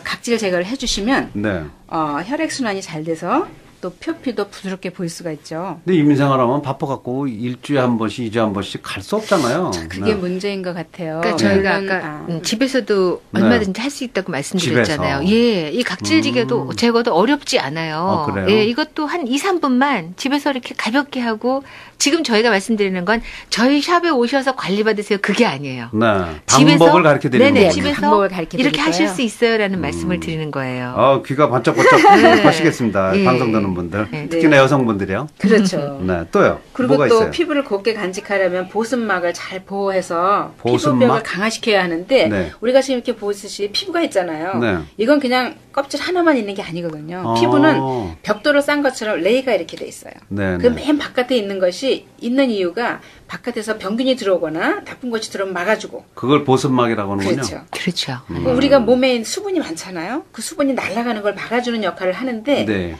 각질 제거를 해주시면 네. 혈액 순환이 잘 돼서 또 표피도 부드럽게 보일 수가 있죠. 근데 이민생활하면 바빠갖고 일주일에 한 번씩, 2주에 한 번씩 갈 수 없잖아요. 그게 네. 문제인 것 같아요. 그러니까 저희가 아까 집에서도 네. 얼마든지 할 수 있다고 말씀드렸잖아요. 집에서. 예, 이 각질 제거도 어렵지 않아요. 그래요? 예, 이것도 한 2, 3분만 집에서 이렇게 가볍게 하고 지금 저희가 말씀드리는 건 저희 샵에 오셔서 관리받으세요. 그게 아니에요. 네. 집에서 방법을 가르쳐 드리는 네네, 거군요. 집에서 방법을 가르쳐 이렇게 드릴 하실 거예요. 수 있어요라는 말씀을 드리는 거예요. 귀가 번쩍번쩍 네. 하시겠습니다. 예. 방송 듣는 분들. 네. 특히나 여성분들이요. 그렇죠. 네. 또요. 그리고 뭐가 또 있어요? 피부를 곱게 간직하려면 보습막을 잘 보호해서 보습막? 피부벽을 강화시켜야 하는데 네. 우리가 지금 이렇게 보듯이 피부가 있잖아요. 네. 이건 그냥 껍질 하나만 있는 게 아니거든요. 피부는 벽돌을 싼 것처럼 레이가 이렇게 돼 있어요. 네. 그 맨 바깥에 있는 것이 있는 이유가 바깥에서 병균이 들어오거나 나쁜 것이 들어오면 막아주고. 그걸 보습막이라고 하는군요. 그렇죠. 그렇죠. 우리가 몸에 수분이 많잖아요. 그 수분이 날아가는 걸 막아주는 역할을 하는데 네.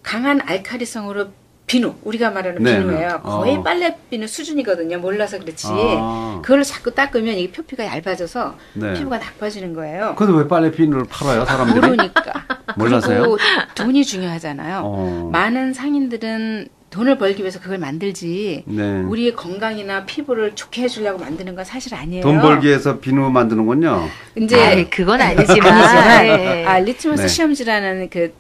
강한 알칼리성으로 비누, 우리가 말하는 네, 비누예요. 네. 거의 빨래 비누 수준이거든요. 몰라서 그렇지. 아. 그걸 자꾸 닦으면 이게 표피가 얇아져서 네. 피부가 나빠지는 거예요. 근데 왜 빨래 비누를 팔아요, 사람들이? 모르니까. 몰라서요? 그리고 돈이 중요하잖아요. 많은 상인들은 돈을 벌기 위해서 그걸 만들지 네. 우리의 건강이나 피부를 좋게 해주려고 만드는 건 사실 아니에요. 돈 벌기 위해서 비누 만드는군요. 이제 그건 아니지만 네. 리트머스 네. 시험지라는 그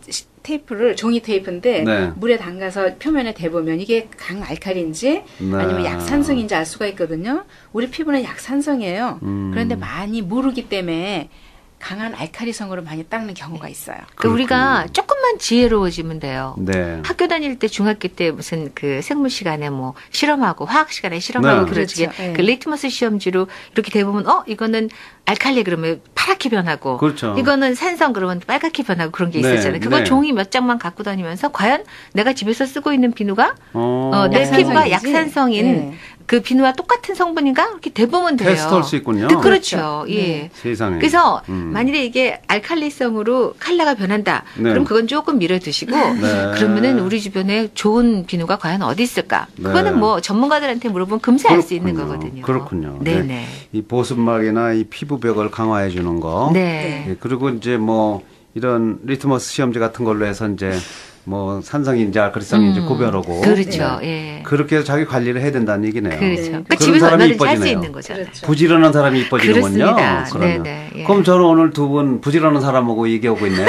테이프를 종이 테이프인데 네. 물에 담가서 표면에 대보면 이게 강알칼리인지 네. 아니면 약산성인지 알 수가 있거든요. 우리 피부는 약산성이에요. 그런데 많이 모르기 때문에 강한 알칼리성으로 많이 닦는 경우가 있어요. 그러니까 우리가 조금만 지혜로워지면 돼요. 네. 학교 다닐 때 중학교 때 무슨 그 생물 시간에 뭐 실험하고 화학 시간에 실험하고 네. 그러지. 그렇죠. 네. 그 리트머스 시험지로 이렇게 대보면 이거는 알칼리 그러면 파랗게 변하고 그렇죠. 이거는 산성 그러면 빨갛게 변하고 그런 게 네. 있었잖아요. 그거 네. 종이 몇 장만 갖고 다니면서 과연 내가 집에서 쓰고 있는 비누가 내 약산성이지? 피부가 약산성인 네. 그 비누와 똑같은 성분인가 이렇게 대보면 돼요. 테스트할 수 있군요. 그렇죠. 예. 세상에. 그래서 만일에 이게 알칼리성으로 컬러가 변한다. 네. 그럼 그건 조금 밀어두시고 그러면은 우리 주변에 좋은 비누가 과연 어디 있을까? 네. 그거는 뭐 전문가들한테 물어보면 금세 알 수 있는 거거든요. 그렇군요. 네네. 네. 이 보습막이나 이 피부벽을 강화해 주는 거. 네. 예, 그리고 이제 뭐 이런 리트머스 시험지 같은 걸로 해서 이제 뭐 산성인지 알칼리성인지 구별하고. 그렇죠. 네. 예. 그렇게 해서 자기 관리를 해야 된다는 얘기네요. 그렇죠. 그러니까 그런 집에서 사람이 얼마든지 할 수 이뻐지네요. 있는 거잖아요. 그렇죠. 부지런한 사람이 이뻐지는군요. 그렇습니다. 그러면. 네네. 예. 그럼 저는 오늘 두 분 부지런한 사람하고 얘기하고 있네요.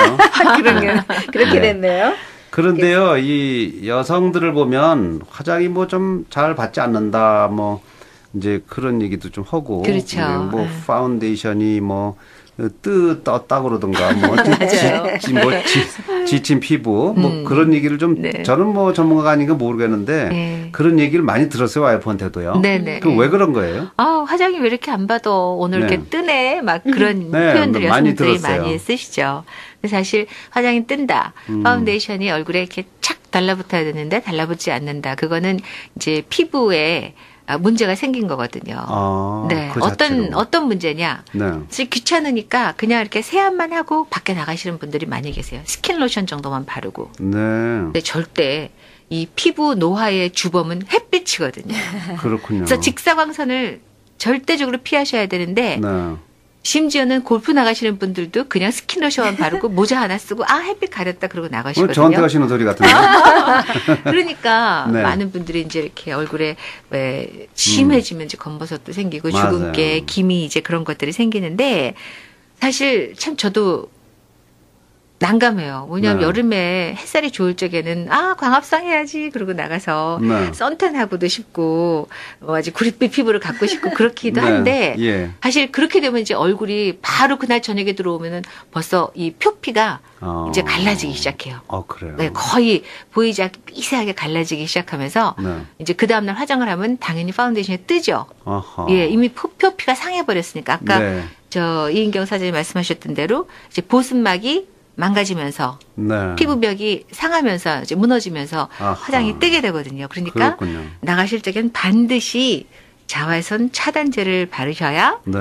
그렇게 네. 됐네요. 그런데요, 이 여성들을 보면 화장이 뭐 좀 잘 받지 않는다, 뭐 이제 그런 얘기도 좀 하고, 그렇죠. 뭐 파운데이션이 뭐 떴다 그러던가, 뭐 지친 피부, 뭐 그런 얘기를 좀 네. 저는 뭐 전문가가 아닌 거 모르겠는데 네. 그런 얘기를 많이 들었어요 와이프한테도요. 네네. 그 왜 그런 거예요? 화장이 왜 이렇게 안 받아? 오늘 네. 이렇게 뜨네? 막 그런 네, 표현들을 많이 여성분들이 들었어요. 많이 쓰시죠. 근데 사실 화장이 뜬다. 파운데이션이 얼굴에 이렇게 착 달라붙어야 되는데 달라붙지 않는다. 그거는 이제 피부에 문제가 생긴 거거든요. 네. 그 자체로. 어떤 문제냐? 네. 사실 귀찮으니까 그냥 이렇게 세안만 하고 밖에 나가시는 분들이 많이 계세요. 스킨 로션 정도만 바르고. 네. 근데 절대 이 피부 노화의 주범은 햇빛이거든요. 그렇군요. 그래서 직사광선을 절대적으로 피하셔야 되는데 네. 심지어는 골프 나가시는 분들도 그냥 스킨 로션만 바르고 모자 하나 쓰고 햇빛 가렸다 그러고 나가시거든요. 오늘 저한테 가시는 소리 같은데. 그러니까 네. 많은 분들이 이제 이렇게 얼굴에 왜 심해지면 이제 검버섯도 생기고 맞아요. 주근깨, 기미 이제 그런 것들이 생기는데 사실 참 저도 난감해요. 왜냐하면 네. 여름에 햇살이 좋을 적에는 광합성 해야지 그러고 나가서 네. 선탠하고도 싶고 아주 구릿빛 피부를 갖고 싶고 그렇기도 네. 한데 예. 사실 그렇게 되면 이제 얼굴이 바로 그날 저녁에 들어오면은 벌써 이 표피가 이제 갈라지기 시작해요. 그래요. 네, 거의 보이지 않게 삐세하게 갈라지기 시작하면서 네. 이제 그 다음날 화장을 하면 당연히 파운데이션이 뜨죠. 아하. 예, 이미 표피가 상해버렸으니까 아까 네. 이인경 사장님 말씀하셨던 대로 이제 보습막이 망가지면서 네. 피부벽이 상하면서 이제 무너지면서 아하. 화장이 뜨게 되거든요. 그러니까 그렇군요. 나가실 적엔 반드시 자외선 차단제를 바르셔야 네.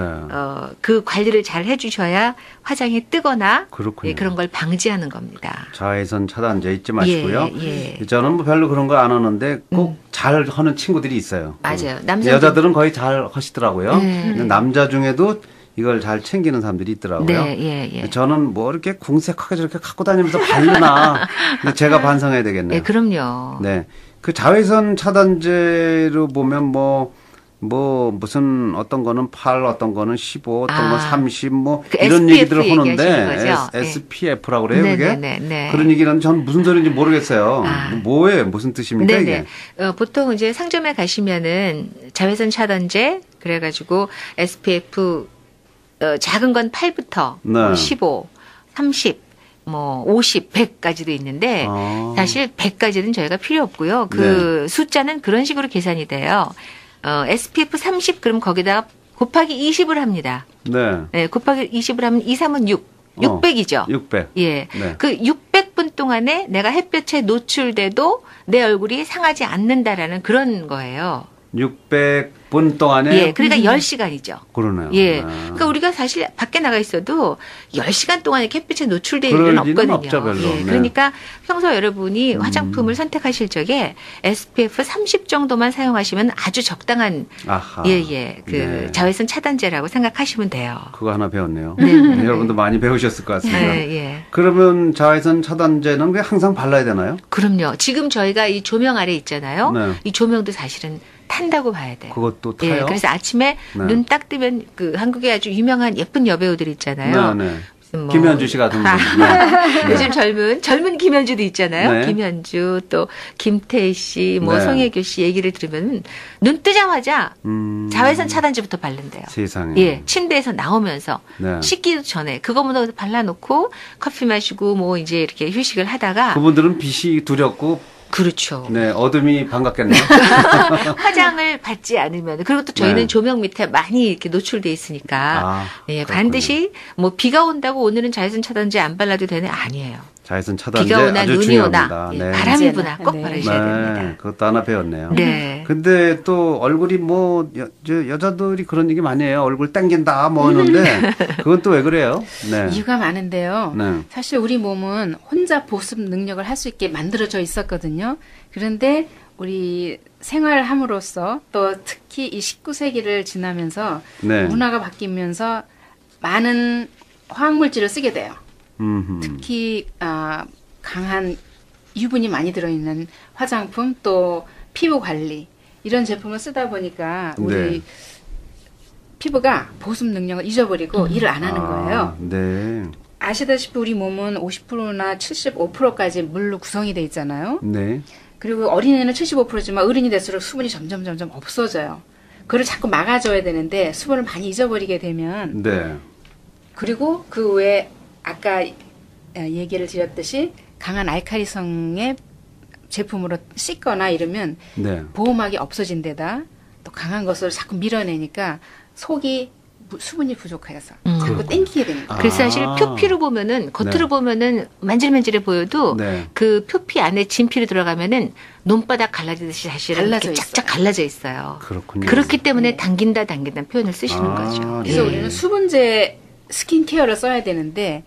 그 관리를 잘 해주셔야 화장이 뜨거나 그렇군요. 예, 그런 걸 방지하는 겁니다. 자외선 차단제 잊지 마시고요. 예. 저는 뭐 별로 그런 거 안 하는데 꼭 잘 하는 친구들이 있어요. 맞아요. 여자들은 거의 잘 하시더라고요. 네. 근데 남자 중에도 이걸 잘 챙기는 사람들이 있더라고요. 네, 예. 저는 뭐 이렇게 궁색하게 저렇게 갖고 다니면서 바르나. 근데 제가 반성해야 되겠네요. 네, 그럼요. 네. 그 자외선 차단제로 보면 뭐 무슨 어떤 거는 8, 어떤 거는 15, 어떤 건 30, 뭐 그 이런 SPF 얘기들을 하는데 거죠? SPF라고 그래요, 그게? 네. 그런 얘기는 전 무슨 소리인지 모르겠어요. 뭐예요? 무슨 뜻입니까, 네네. 이게? 보통 이제 상점에 가시면은 자외선 차단제 그래가지고 SPF 작은 건 8부터 네. 15, 30, 50, 100까지도 있는데 사실 100까지는 저희가 필요 없고요. 그 숫자는 그런 식으로 계산이 돼요. SPF 30 그럼 거기다가 곱하기 20을 합니다. 네, 곱하기 20을 하면 2, 3은 6. 600이죠. 600. 예. 네. 그 600분 동안에 내가 햇볕에 노출돼도 내 얼굴이 상하지 않는다라는 그런 거예요. 600분 분 동안에? 예, 그러니까 10시간이죠. 그러네요. 예. 그러니까 우리가 사실 밖에 나가 있어도 10시간 동안에 햇빛에 노출될 일은 없거든요. 없죠, 별로. 예, 그러니까 평소 여러분이 화장품을 선택하실 적에 SPF 30 정도만 사용하시면 아주 적당한 그 자외선 차단제라고 생각하시면 돼요. 그거 하나 배웠네요. 여러분도 많이 배우셨을 것 같습니다. 그러면 자외선 차단제는 왜 항상 발라야 되나요? 그럼요. 지금 저희가 이 조명 아래 있잖아요. 네. 이 조명도 사실은 탄다고 봐야 돼요. 그것도 타요? 예, 그래서 아침에 눈 딱 뜨면 그 한국에 아주 유명한 예쁜 여배우들 있잖아요. 네. 김현주 씨 같은 분. 요즘 젊은 김현주도 있잖아요. 네. 김현주 또 김태희 씨, 뭐 네. 송혜교 씨 얘기를 들으면 눈 뜨자마자 자외선 차단제부터 바른대요. 세상에. 예, 침대에서 나오면서 네. 씻기도 전에 그거부터 발라놓고 커피 마시고 뭐 이제 이렇게 휴식을 하다가 그분들은 빛이 두렵고. 그렇죠. 네, 어둠이 반갑겠네요. 화장을 받지 않으면 그리고 또 저희는 네. 조명 밑에 많이 이렇게 노출돼 있으니까 예, 반드시 뭐 비가 온다고 오늘은 자외선 차단제 안 발라도 되네 아니에요. 자외선 차단제 비가 오나 아주 눈이 중요합니다. 오나 네. 바람이 부나 꼭 바르셔야 됩니다. 그것도 하나 배웠네요. 네. 근데 또 얼굴이 뭐 여자들이 그런 얘기 많이 해요. 얼굴 땡긴다 뭐 하는데 그건 또 왜 그래요? 네. 이유가 많은데요. 네. 사실 우리 몸은 혼자 보습 능력을 할 수 있게 만들어져 있었거든요. 그런데 우리 생활함으로써 또 특히 이 19세기를 지나면서 네. 문화가 바뀌면서 많은 화학물질을 쓰게 돼요. 음흠. 특히 강한 유분이 많이 들어있는 화장품 또 피부 관리 이런 제품을 쓰다 보니까 우리 네. 피부가 보습 능력을 잊어버리고 일을 안 하는 거예요. 네. 아시다시피 우리 몸은 50%나 75%까지 물로 구성이 돼 있잖아요. 네. 그리고 어린이는 75%지만 어른이 될수록 수분이 점점 없어져요. 그걸 자꾸 막아줘야 되는데 수분을 많이 잊어버리게 되면 네. 그리고 그 외에 아까 얘기를 드렸듯이 강한 알칼리성의 제품으로 씻거나 이러면 네. 보호막이 없어진 데다 또 강한 것을 자꾸 밀어내니까 속이 수분이 부족해서 자꾸 땡기게 되는 거예요. 그래서 사실 표피로 보면은 겉으로 보면은 만질만질해 보여도 그 표피 안에 진피로 들어가면은 논바닥 갈라지듯이 사실은 이렇게 쫙쫙 갈라져 있어요. 그렇군요. 그렇기 때문에 당긴다는 표현을 쓰시는 거죠. 그래서 우리는 수분제 스킨케어를 써야 되는데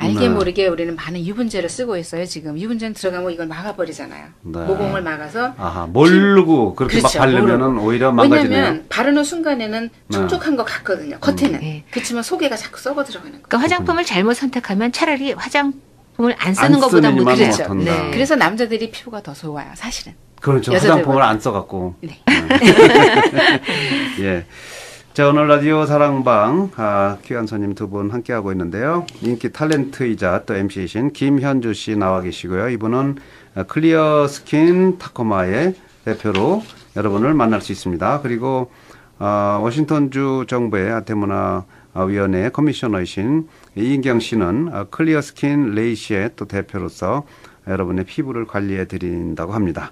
알게 모르게 우리는 많은 유분제를 쓰고 있어요. 지금 유분제는 들어가면 이걸 막아버리잖아요. 네. 모공을 막아서 모르고 그렇게 그렇죠, 막 바르면은 모르고. 오히려 망가지네요. 왜냐하면 바르는 순간에는 촉촉한 것 같거든요. 겉에는. 그렇지만 속에가 자꾸 썩어 들어가는 거예요. 그러니까 화장품을 잘못 선택하면 차라리 화장품을 안 쓰는 것보다 뭐 그렇죠. 네. 그래서 남자들이 피부가 더 좋아요. 사실은. 그렇죠. 여자들보다. 화장품을 안 써갖고. 네. 예. 자, 오늘 라디오 사랑방 귀한 손님 두 분 함께하고 있는데요. 인기 탤런트이자 또 MC이신 김현주 씨 나와 계시고요. 이분은 클리어 스킨 타코마의 대표로 여러분을 만날 수 있습니다. 그리고 워싱턴주 정부의 아태문화위원회 커미셔너이신 이인경 씨는 클리어 스킨 레이시의 또 대표로서 여러분의 피부를 관리해 드린다고 합니다.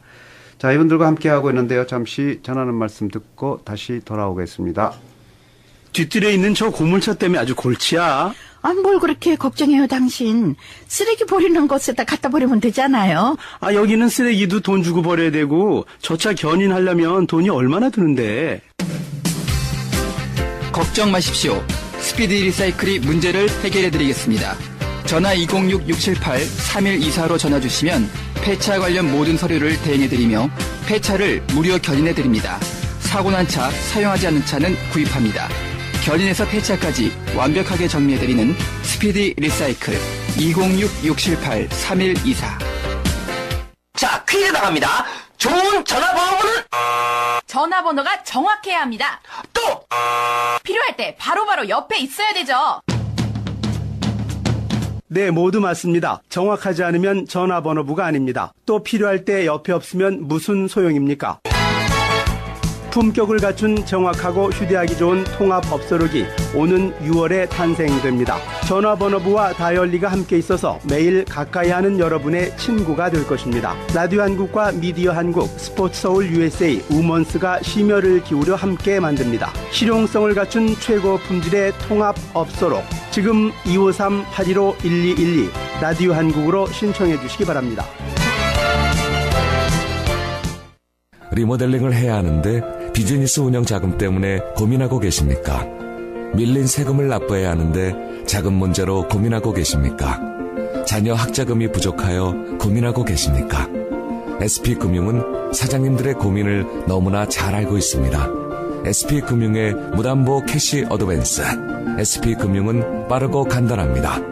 자, 이분들과 함께하고 있는데요. 잠시 전하는 말씀 듣고 다시 돌아오겠습니다. 뒤뜰에 있는 저 고물차 때문에 아주 골치야. 뭘 그렇게 걱정해요, 당신. 쓰레기 버리는 곳에다 갖다 버리면 되잖아요. 여기는 쓰레기도 돈 주고 버려야 되고 저 차 견인하려면 돈이 얼마나 드는데. 걱정 마십시오. 스피드 리사이클이 문제를 해결해드리겠습니다. 전화 206-678-3124로 전화 주시면 폐차 관련 모든 서류를 대행해드리며 폐차를 무료 견인해드립니다. 사고난 차, 사용하지 않는 차는 구입합니다. 견인에서 폐차까지 완벽하게 정리해드리는 스피디 리사이클 206-678-3124. 자, 퀴즈 나갑니다. 좋은 전화번호는? 전화번호가 정확해야 합니다. 또! 필요할 때 바로바로 옆에 있어야 되죠. 네, 모두 맞습니다. 정확하지 않으면 전화번호부가 아닙니다. 또 필요할 때 옆에 없으면 무슨 소용입니까? 품격을 갖춘 정확하고 휴대하기 좋은 통합업소록이 오는 6월에 탄생됩니다. 전화번호부와 다이얼리가 함께 있어서 매일 가까이 하는 여러분의 친구가 될 것입니다. 라디오 한국과 미디어 한국, 스포츠 서울 USA, 우먼스가 심혈을 기울여 함께 만듭니다. 실용성을 갖춘 최고 품질의 통합업소록. 지금 253-815-1212 라디오 한국으로 신청해 주시기 바랍니다. 리모델링을 해야 하는데 비즈니스 운영 자금 때문에 고민하고 계십니까? 밀린 세금을 납부해야 하는데 자금 문제로 고민하고 계십니까? 자녀 학자금이 부족하여 고민하고 계십니까? SP금융은 사장님들의 고민을 너무나 잘 알고 있습니다. SP금융의 무담보 캐시 어드밴스. SP금융은 빠르고 간단합니다.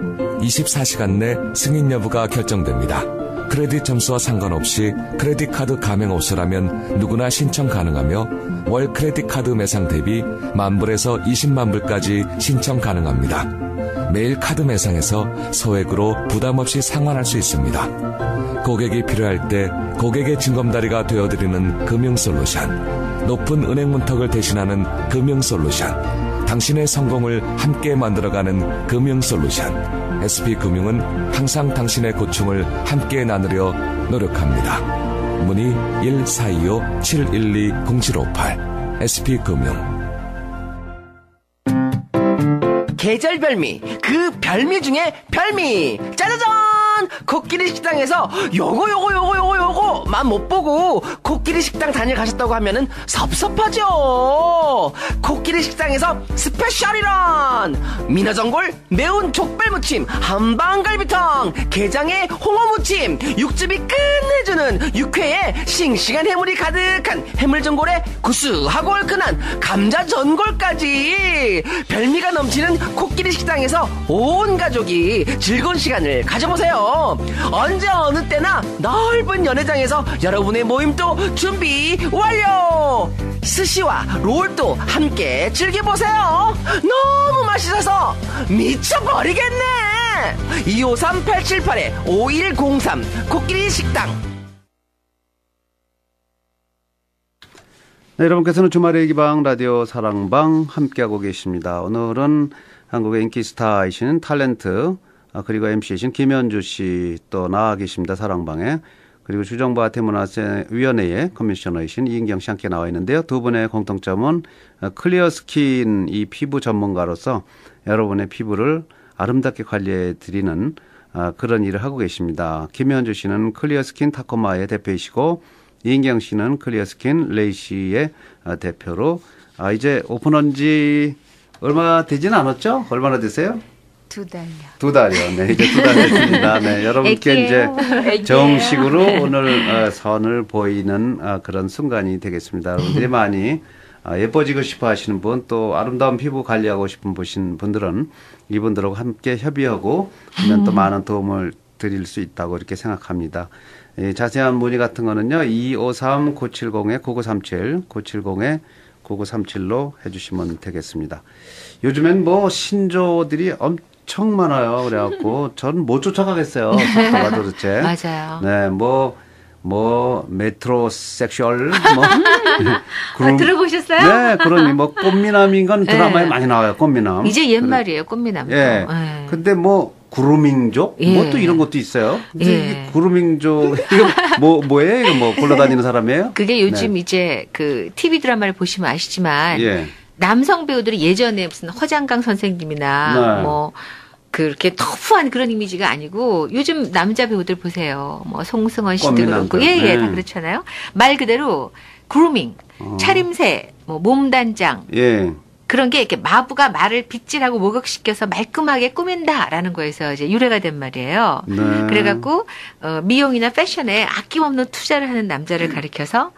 24시간 내 승인 여부가 결정됩니다. 크레딧 점수와 상관없이 크레딧 카드 가맹 옵션하면 누구나 신청 가능하며 월 크레딧 카드 매상 대비 10,000불에서 200,000불까지 신청 가능합니다. 매일 카드 매상에서 소액으로 부담 없이 상환할 수 있습니다. 고객이 필요할 때 고객의 징검다리가 되어드리는 금융솔루션. 높은 은행 문턱을 대신하는 금융솔루션. 당신의 성공을 함께 만들어가는 금융솔루션. SP금융은 항상 당신의 고충을 함께 나누려 노력합니다. 문의 1425-712-0758 SP금융. 계절 별미, 그 별미 중에 별미. 짜자잔! 코끼리 식당에서 요거만 못 보고 코끼리 식당 다녀가셨다고 하면은 섭섭하죠. 코끼리 식당에서 스페셜이란 미나전골 매운 족발무침, 함방갈비탕, 게장에 홍어무침, 육즙이 끝내주는 육회에 싱싱한 해물이 가득한 해물전골에 구수하고 얼큰한 감자전골까지. 별미가 넘치는 코끼리 식당에서 온 가족이 즐거운 시간을 가져보세요. 언제 어느 때나 넓은 연회장에서 여러분의 모임도 준비 완료. 스시와 롤도 함께 즐겨보세요. 너무 맛있어서 미쳐버리겠네. 253-878-5103 코끼리 식당. 네, 여러분께서는 주말의 기방 라디오 사랑방 함께하고 계십니다. 오늘은 한국의 인기 스타이신 탤런트 그리고 MC이신 김현주 씨 또 나와 계십니다. 사랑방에. 그리고 주정부 아태문화위원회의 커미셔너이신 이인경 씨 함께 나와 있는데요. 두 분의 공통점은 클리어 스킨 이 피부 전문가로서 여러분의 피부를 아름답게 관리해 드리는 그런 일을 하고 계십니다. 김현주 씨는 클리어 스킨 타코마의 대표이시고 이인경 씨는 클리어 스킨 레이시의 대표로 이제 오픈한 지 얼마 되지는 않았죠? 얼마나 되세요? 2달요. 2달이요. 네, 이제 2달 됐습니다. 네, 여러분께 이제 정식으로 오늘 선을 보이는 그런 순간이 되겠습니다. 여러분들이 많이 예뻐지고 싶어 하시는 분, 또 아름다운 피부 관리하고 싶은 분들은 이분들하고 함께 협의하고 하면 또 많은 도움을 드릴 수 있다고 이렇게 생각합니다. 자세한 문의 같은 거는요, 253-970-9937, 970-9937로 해주시면 되겠습니다. 요즘엔 뭐 신조들이 엄청 많아요. 그래갖고 전 못 쫓아가겠어요. 속도가 도대체. 맞아요. 네, 메트로섹슈얼, 들어보셨어요? 네, 그러니 꽃미남인 건 드라마에 많이 나와요. 꽃미남. 이제 옛말이에요. 꽃미남도. 예. 네. 근데 구루밍족? 예. 또 이런 것도 있어요. 예. 구루밍족, 이거 뭐예요? 이거 굴러다니는 사람이에요? 그게 요즘 이제 TV 드라마를 보시면 아시지만, 남성 배우들이 예전에 무슨 허장강 선생님이나, 그렇게 터프한 그런 이미지가 아니고, 요즘 남자 배우들 보세요. 송승헌 씨도 그렇고, 다 그렇잖아요. 말 그대로, 그루밍, 차림새, 몸단장, 그런 게 이렇게 마부가 말을 빗질하고 목욕시켜서 말끔하게 꾸민다라는 거에서 이제 유래가 된 말이에요. 네. 그래갖고 미용이나 패션에 아낌없는 투자를 하는 남자를 가리켜서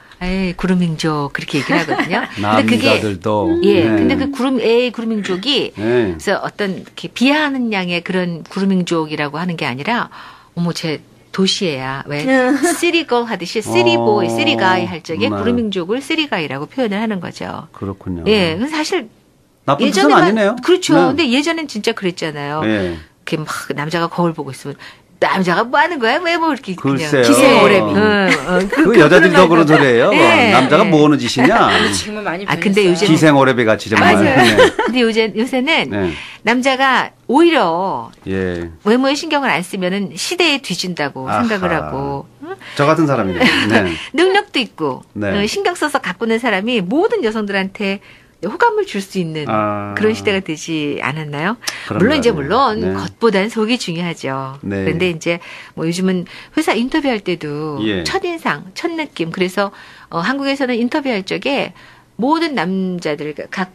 구루밍족 그렇게 얘기를 하거든요. 남자들도. 근데 그 구루밍족이 그래서 어떤 이렇게 비하하는 양의 그런 구루밍족이라고 하는 게 아니라 제 도시애야. 왜 시리걸 하듯이 시리보이, 시리가이 할 적에 구루밍족을 시리가이라고 표현을 하는 거죠. 그렇군요. 사실 나쁜 뜻은 아니네요. 그렇죠. 근데 예전엔 진짜 그랬잖아요. 이렇게 막 남자가 거울 보고 있으면 남자가 뭐 하는 거야? 왜 이렇게 글쎄요. 그냥 기생오래미. 그 여자들이 더 그런 소리예요. 남자가 뭐 하는 짓이냐? 지금은 많이 근데 요즘 기생오래비 같이 정말. 맞아요. 근데 요새는 남자가 오히려 외모에 신경을 안 쓰면은 시대에 뒤진다고 생각을 하고. 저 같은 사람이네요. 능력도 있고 신경 써서 가꾸는 사람이 모든 여성들한테 호감을 줄 수 있는 그런 시대가 되지 않았나요? 물론 겉보단 속이 중요하죠. 그런데 이제 요즘은 회사 인터뷰할 때도 첫인상, 첫 느낌. 그래서 한국에서는 인터뷰할 적에 모든 남자들 각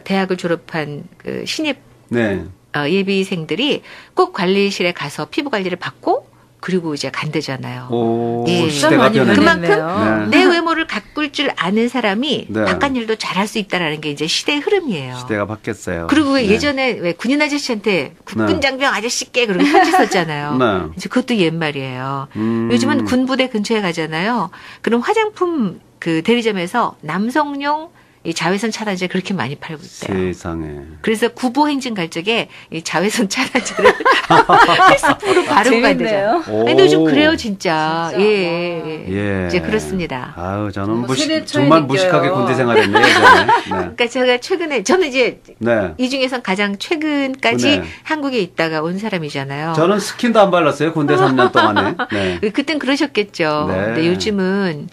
대학을 졸업한 그 신입 네. 예비생들이 꼭 관리실에 가서 피부 관리를 받고 그리고 이제 간대잖아요. 오, 예. 시대가 변했네. 그만큼 내 외모를 가꿀 줄 아는 사람이 네. 바깥 일도 잘할 수 있다라는 게 이제 시대의 흐름이에요. 시대가 바뀌었어요. 그리고 네. 예전에 왜 군인 아저씨한테 국군 네. 장병 아저씨께 그러고 편지 썼잖아요. 네. 이제 그것도 옛말이에요. 요즘은 군부대 근처에 가잖아요. 그럼 화장품 그 대리점에서 남성용 이 자외선 차단제 그렇게 많이 팔고 있대요. 세상에. 그래서 구보 행진 갈 적에 이 자외선 차단제를 필수품으로 바르고 간대요. 근데 요즘 그래요, 진짜. 예. 예. 이제 그렇습니다. 아유, 저는 세대 차이 정말 느껴요. 무식하게 군대 생활했네요. 예전에. 네. 그러니까 제가 최근에 저는 이제 네. 이 중에서 가장 최근까지 네. 한국에 있다가 온 사람이잖아요. 저는 스킨도 안 발랐어요. 군대 3년 동안에. 네. 그땐 그러셨겠죠. 네. 근데 요즘은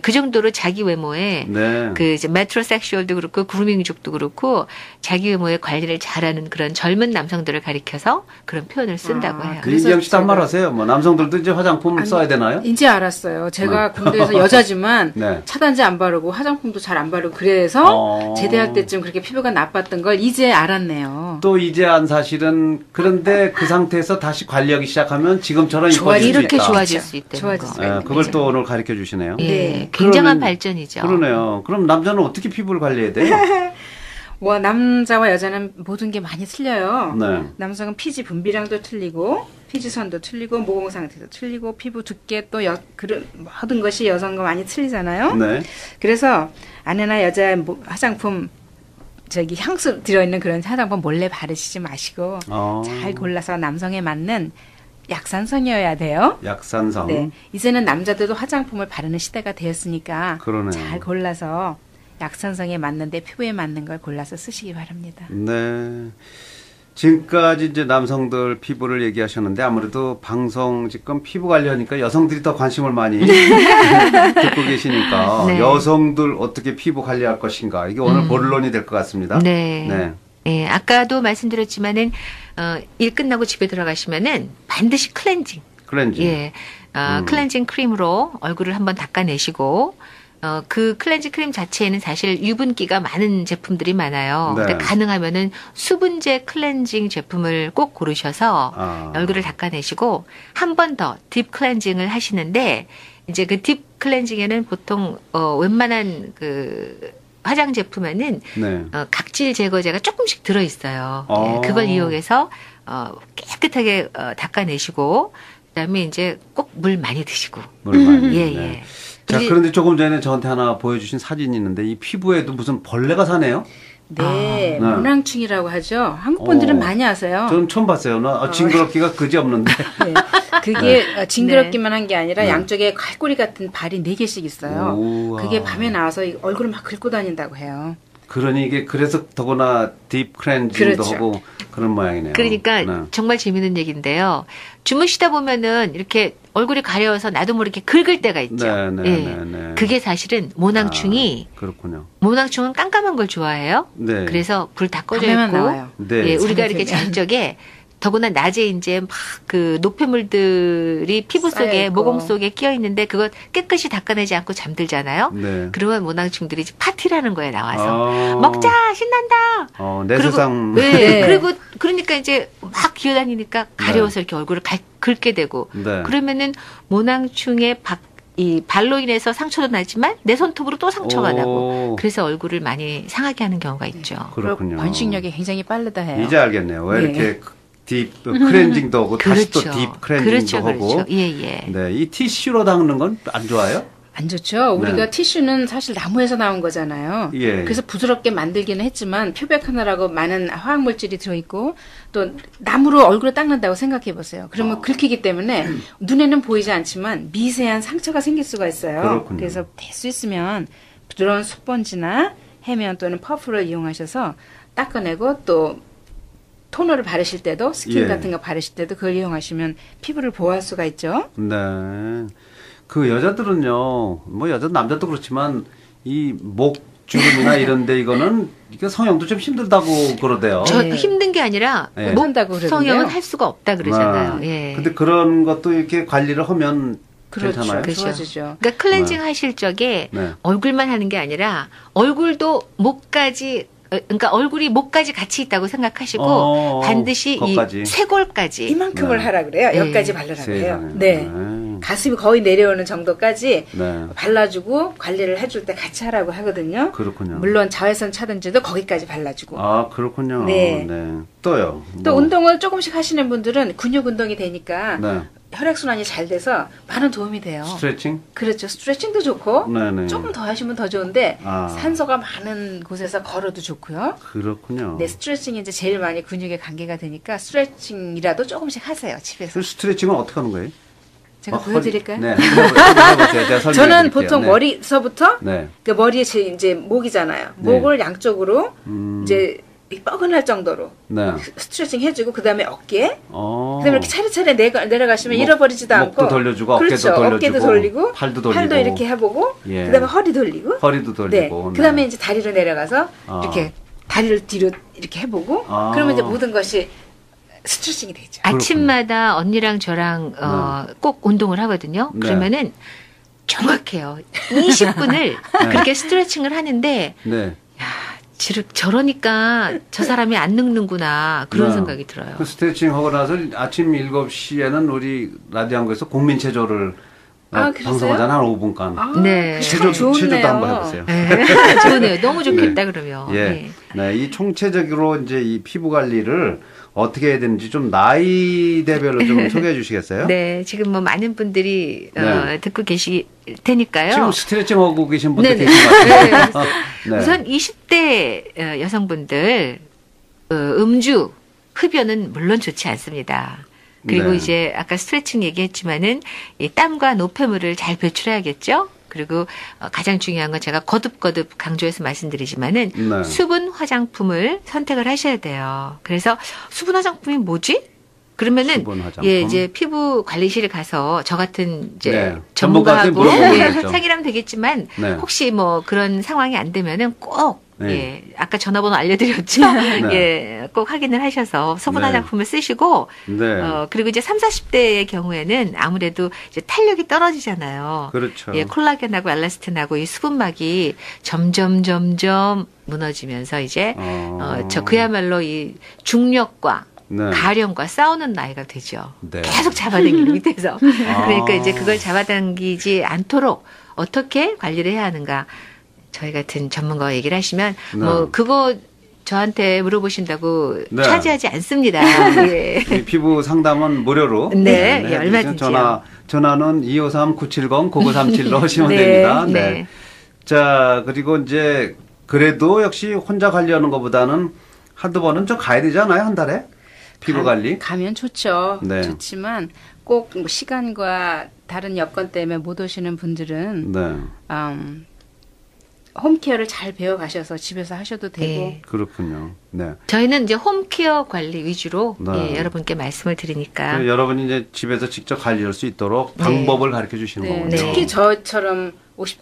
그 정도로 자기 외모에 네. 그 이제 메트로섹슈얼도 그렇고 그루밍족도 그렇고 자기 외모에 관리를 잘하는 그런 젊은 남성들을 가리켜서 그런 표현을 쓴다고 해요. 그 인경 씨도 한 말 하세요. 뭐 남성들도 이제 화장품 써야 되나요? 이제 알았어요. 제가 네. 군대에서 여자지만 네. 차단제 안 바르고 화장품도 잘 안 바르고 그래서 제대할 때쯤 그렇게 피부가 나빴던 걸 이제 알았네요. 또 이제 안 사실은 그런데 그 상태에서 다시 관리하기 시작하면 지금처럼 이뻐질 수 있다. 이렇게 좋아질 수 있다는 거. 네, 그걸 또 오늘 가르쳐 주시네요. 예, 굉장한 그러면- 발전이죠. 그러네요. 그럼 남자는 어떻게 피부를 관리해야 돼요? 와, 남자와 여자는 모든 게 많이 틀려요. 네. 남성은 피지 분비량도 틀리고 피지선도 틀리고 모공 상태도 틀리고 피부 두께 또 그런 모든 것이 여성과 많이 틀리잖아요. 네. 그래서 아내나 여자 화장품 향수 들어있는 그런 화장품 몰래 바르시지 마시고 잘 골라서 남성에 맞는 약산성이어야 돼요. 약산성. 네. 이제는 남자들도 화장품을 바르는 시대가 되었으니까 그러네요. 잘 골라서 약산성에 맞는데 피부에 맞는 걸 골라서 쓰시기 바랍니다. 네. 지금까지 이제 남성들 피부를 얘기하셨는데 아무래도 방송 지금 피부 관리하니까 여성들이 더 관심을 많이 듣고 계시니까 네. 여성들 어떻게 피부 관리할 것인가 이게 오늘 본론이 될 것 같습니다. 네. 네. 예, 아까도 말씀드렸지만은 일 끝나고 집에 들어가시면은 반드시 클렌징. 클렌징. 예. 클렌징 크림으로 얼굴을 한번 닦아내시고 그 클렌징 크림 자체에는 사실 유분기가 많은 제품들이 많아요. 네. 근데 가능하면은 수분제 클렌징 제품을 꼭 고르셔서 얼굴을 닦아내시고 한 번 더 딥 클렌징을 하시는데 이제 그 딥 클렌징에는 보통 웬만한 그 화장 제품에는 네. 각질 제거제가 조금씩 들어 있어요. 예, 그걸 이용해서 깨끗하게 닦아내시고 그다음에 이제 꼭 물 많이 드시고. 물 많이. 예, 네. 예. 자, 그런데 조금 전에 저한테 하나 보여주신 사진이 있는데 이 피부에도 무슨 벌레가 사네요? 네, 네. 모낭충이라고 하죠. 한국 분들은 많이 아세요. 저는 처음 봤어요. 나 징그럽기가 그지 없는데. 네. 그게 징그럽기만 한 게 아니라 양쪽에 칼꼬리 같은 발이 4개씩 있어요. 우와. 그게 밤에 나와서 얼굴을 막 긁고 다닌다고 해요. 그러니 이게 그래서 더구나 딥 클렌징도 그렇죠. 하고 그런 모양이네요. 그러니까 네. 정말 재밌는 얘기인데요. 주무시다 보면은 이렇게 얼굴이 가려워서 나도 모르게 긁을 때가 있죠. 네, 네, 예. 네, 네. 그게 사실은 모낭충이 그렇군요. 모낭충은 깜깜한 걸 좋아해요. 네. 그래서 불 다 꺼져 밤에만 있고 나와요. 네. 예, 우리가 잠이 이렇게 들면. 잘 적에 더구나 낮에 이제 막 그 노폐물들이 피부 속에 쌓여있고. 모공 속에 끼어 있는데 그거 깨끗이 닦아내지 않고 잠들잖아요. 네. 그러면 모낭충들이 이제 파티라는 거에 나와서 아. 먹자 신난다. 내 그리고, 세상. 네. 그리고 그러니까 이제 막 기어다니니까 가려워서 이렇게 얼굴을 긁게 되고 네. 그러면은 모낭충의 이 발로 인해서 상처도 나지만 내 손톱으로 또 상처가 오. 나고 그래서 얼굴을 많이 상하게 하는 경우가 있죠. 그렇군요. 번식력이 굉장히 빠르다 해요. 이제 알겠네요. 왜 네. 이렇게 딥 클렌징도 하고 다시 또 그렇죠. 딥 클렌징도 그렇죠, 하고. 그렇죠. 예, 예. 네, 이 티슈로 닦는 건 안 좋아요? 안 좋죠. 우리가 네. 티슈는 사실 나무에서 나온 거잖아요. 예. 그래서 부드럽게 만들기는 했지만 표백 하나라고 많은 화학물질이 들어있고 또 나무로 얼굴을 닦는다고 생각해 보세요. 그러면 긁히기 때문에 눈에는 보이지 않지만 미세한 상처가 생길 수가 있어요. 그렇군요. 그래서 될 수 있으면 부드러운 스펀지나 해면 또는 퍼프를 이용하셔서 닦아내고 또 토너를 바르실 때도 스킨 예. 같은 거 바르실 때도 그걸 이용하시면 피부를 보호할 수가 있죠. 네. 그 여자들은요, 뭐 여자 남자도 그렇지만 이 목주름이나 이런데 이거는 이게 성형도 좀 힘들다고 그러대요. 저 힘든 게 아니라 네. 목 성형은 할 수가 없다 그러잖아요. 아, 예. 근데 그런 것도 이렇게 관리를 하면 그렇죠. 괜찮아요? 좋아지죠. 그러니까 클렌징 하실 적에 얼굴만 하는 게 아니라 얼굴도 목까지 그러니까 얼굴이 목까지 같이 있다고 생각하시고 반드시 거기까지. 이 쇄골까지 이만큼을 하라 그래요. 여기까지 바르라 그래요. 네. 가슴이 거의 내려오는 정도까지 발라주고 관리를 해줄 때 같이 하라고 하거든요. 그렇군요. 물론 자외선 차단제도 거기까지 발라주고. 아, 그렇군요. 네. 또요. 또 운동을 조금씩 하시는 분들은 근육 운동이 되니까 네. 혈액순환이 잘 돼서 많은 도움이 돼요. 스트레칭? 그렇죠. 스트레칭도 좋고 네네. 조금 더 하시면 더 좋은데 아. 산소가 많은 곳에서 걸어도 좋고요. 그렇군요. 네, 스트레칭이 이제 제일 많이 근육에 관계가 되니까 스트레칭이라도 조금씩 하세요. 집에서. 그 스트레칭은 어떻게 하는 거예요? 제가 보여드릴까요? 네. 해보세요. 제가 설명해 저는 드릴게요. 보통 네. 머리서부터 네. 그 머리에 이제 목이잖아요. 네. 목을 양쪽으로 이제 뻐근할 정도로 네. 스트레칭 해주고 그 다음에 어깨, 어. 그다음에 이렇게 차례차례 내려가시면 잃어버리지도 않고 목도 돌려주고 그렇죠. 어깨도 돌려주고 어깨도 돌리고 팔도 돌리고 이렇게 해보고 예. 그다음에 허리 돌리고 허리도 돌리고 네. 그다음에 이제 다리로 내려가서 아. 이렇게 다리를 뒤로 이렇게 해보고 아. 그러면 이제 모든 것이 스트레칭이 되죠. 아침마다 언니랑 저랑 꼭 운동을 하거든요. 네. 그러면은 정확해요. 20분을 그렇게 스트레칭을 하는데 네. 저러니까 저 사람이 안 늙는구나 그런 네. 생각이 들어요. 그 스트레칭 하고 나서 아침 7시에는 우리 라디오한국에서 국민체조를 방송하잖아, 한 5분간. 네. 체조도 한번 해보세요. 네. 좋네요. 너무 좋겠다, 그러면. 예. 네. 네. 이 총체적으로 이제 이 피부 관리를 어떻게 해야 되는지 좀 나이대별로 좀 소개해 주시겠어요? 네. 지금 뭐 많은 분들이 듣고 계실 테니까요. 지금 스트레칭 하고 계신 분들 네네. 계신 것 같아요. 네. 우선 20대 여성분들 음주, 흡연은 물론 좋지 않습니다. 그리고 네. 이제 아까 스트레칭 얘기했지만은 이 땀과 노폐물을 잘 배출해야겠죠. 그리고 가장 중요한 건 제가 거듭거듭 강조해서 말씀드리지만은 네. 수분 화장품을 선택을 하셔야 돼요. 그래서 수분 화장품이 뭐지? 그러면은 수분 화장품. 예 이제 피부 관리실 가서 저 같은 이제 네. 전문가하고 전문가한테 물어보겠죠. 상의하면 되겠지만 네. 혹시 뭐 그런 상황이 안 되면은 꼭 네. 예, 아까 전화번호 알려드렸죠. 네. 예, 꼭 확인을 하셔서 수분 네. 화장품을 쓰시고, 네. 그리고 이제 30, 40대의 경우에는 아무래도 이제 탄력이 떨어지잖아요. 그렇죠. 예, 콜라겐하고 엘라스틴하고 이 수분막이 점점 무너지면서 이제, 저 그야말로 이 중력과 네. 가령과 싸우는 나이가 되죠. 네. 계속 잡아당기는 밑에서. 그러니까 이제 그걸 잡아당기지 않도록 어떻게 관리를 해야 하는가. 저희 같은 전문가와 얘기를 하시면 네. 뭐 그거 저한테 물어보신다고 네. 차지하지 않습니다. 예. 이 피부 상담은 무료로 네, 예, 얼마든지요. 전화는 253-9730-9937로 하시면 네, 됩니다. 네. 네. 자, 그리고 이제 그래도 역시 혼자 관리하는 것보다는 한두 번은 좀 가야 되잖아요, 한 달에? 피부 관리? 가면 좋죠. 네. 좋지만 꼭 뭐 시간과 다른 여건 때문에 못 오시는 분들은 네. 홈케어를 잘 배워가셔서 집에서 하셔도 되고. 네. 그렇군요. 네. 저희는 이제 홈케어 관리 위주로 네. 예, 여러분께 말씀을 드리니까. 여러분이 이제 집에서 직접 관리할 수 있도록 방법을 가르쳐 주시는 네. 거군요. 특히 저처럼 50,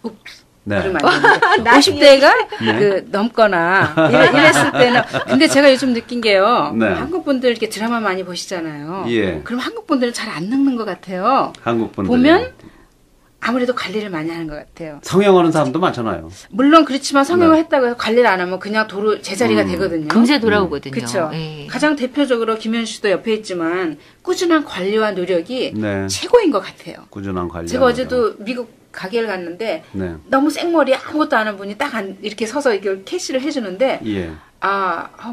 네. 그러면 안 되는데 50대가 네. 그 넘거나 이랬을 때는 근데 제가 요즘 느낀 게요. 네. 한국 분들 이렇게 드라마 많이 보시잖아요. 예. 그럼 한국 분들은 잘 안 늙는 것 같아요. 한국 분들 보면 아무래도 관리를 많이 하는 것 같아요. 성형하는 사람도 많잖아요. 물론 그렇지만 성형을 네. 했다고 해서 관리를 안 하면 그냥 제자리가 되거든요. 금세 돌아오거든요. 그렇죠. 예. 가장 대표적으로 김현수 씨도 옆에 있지만 꾸준한 관리와 노력이 네. 최고인 것 같아요. 꾸준한 관리. 제가 어제도 미국 가게를 갔는데 네. 너무 생머리 아무것도 안 하는 분이 딱 이렇게 서서 이걸 캐시를 해주는데 예.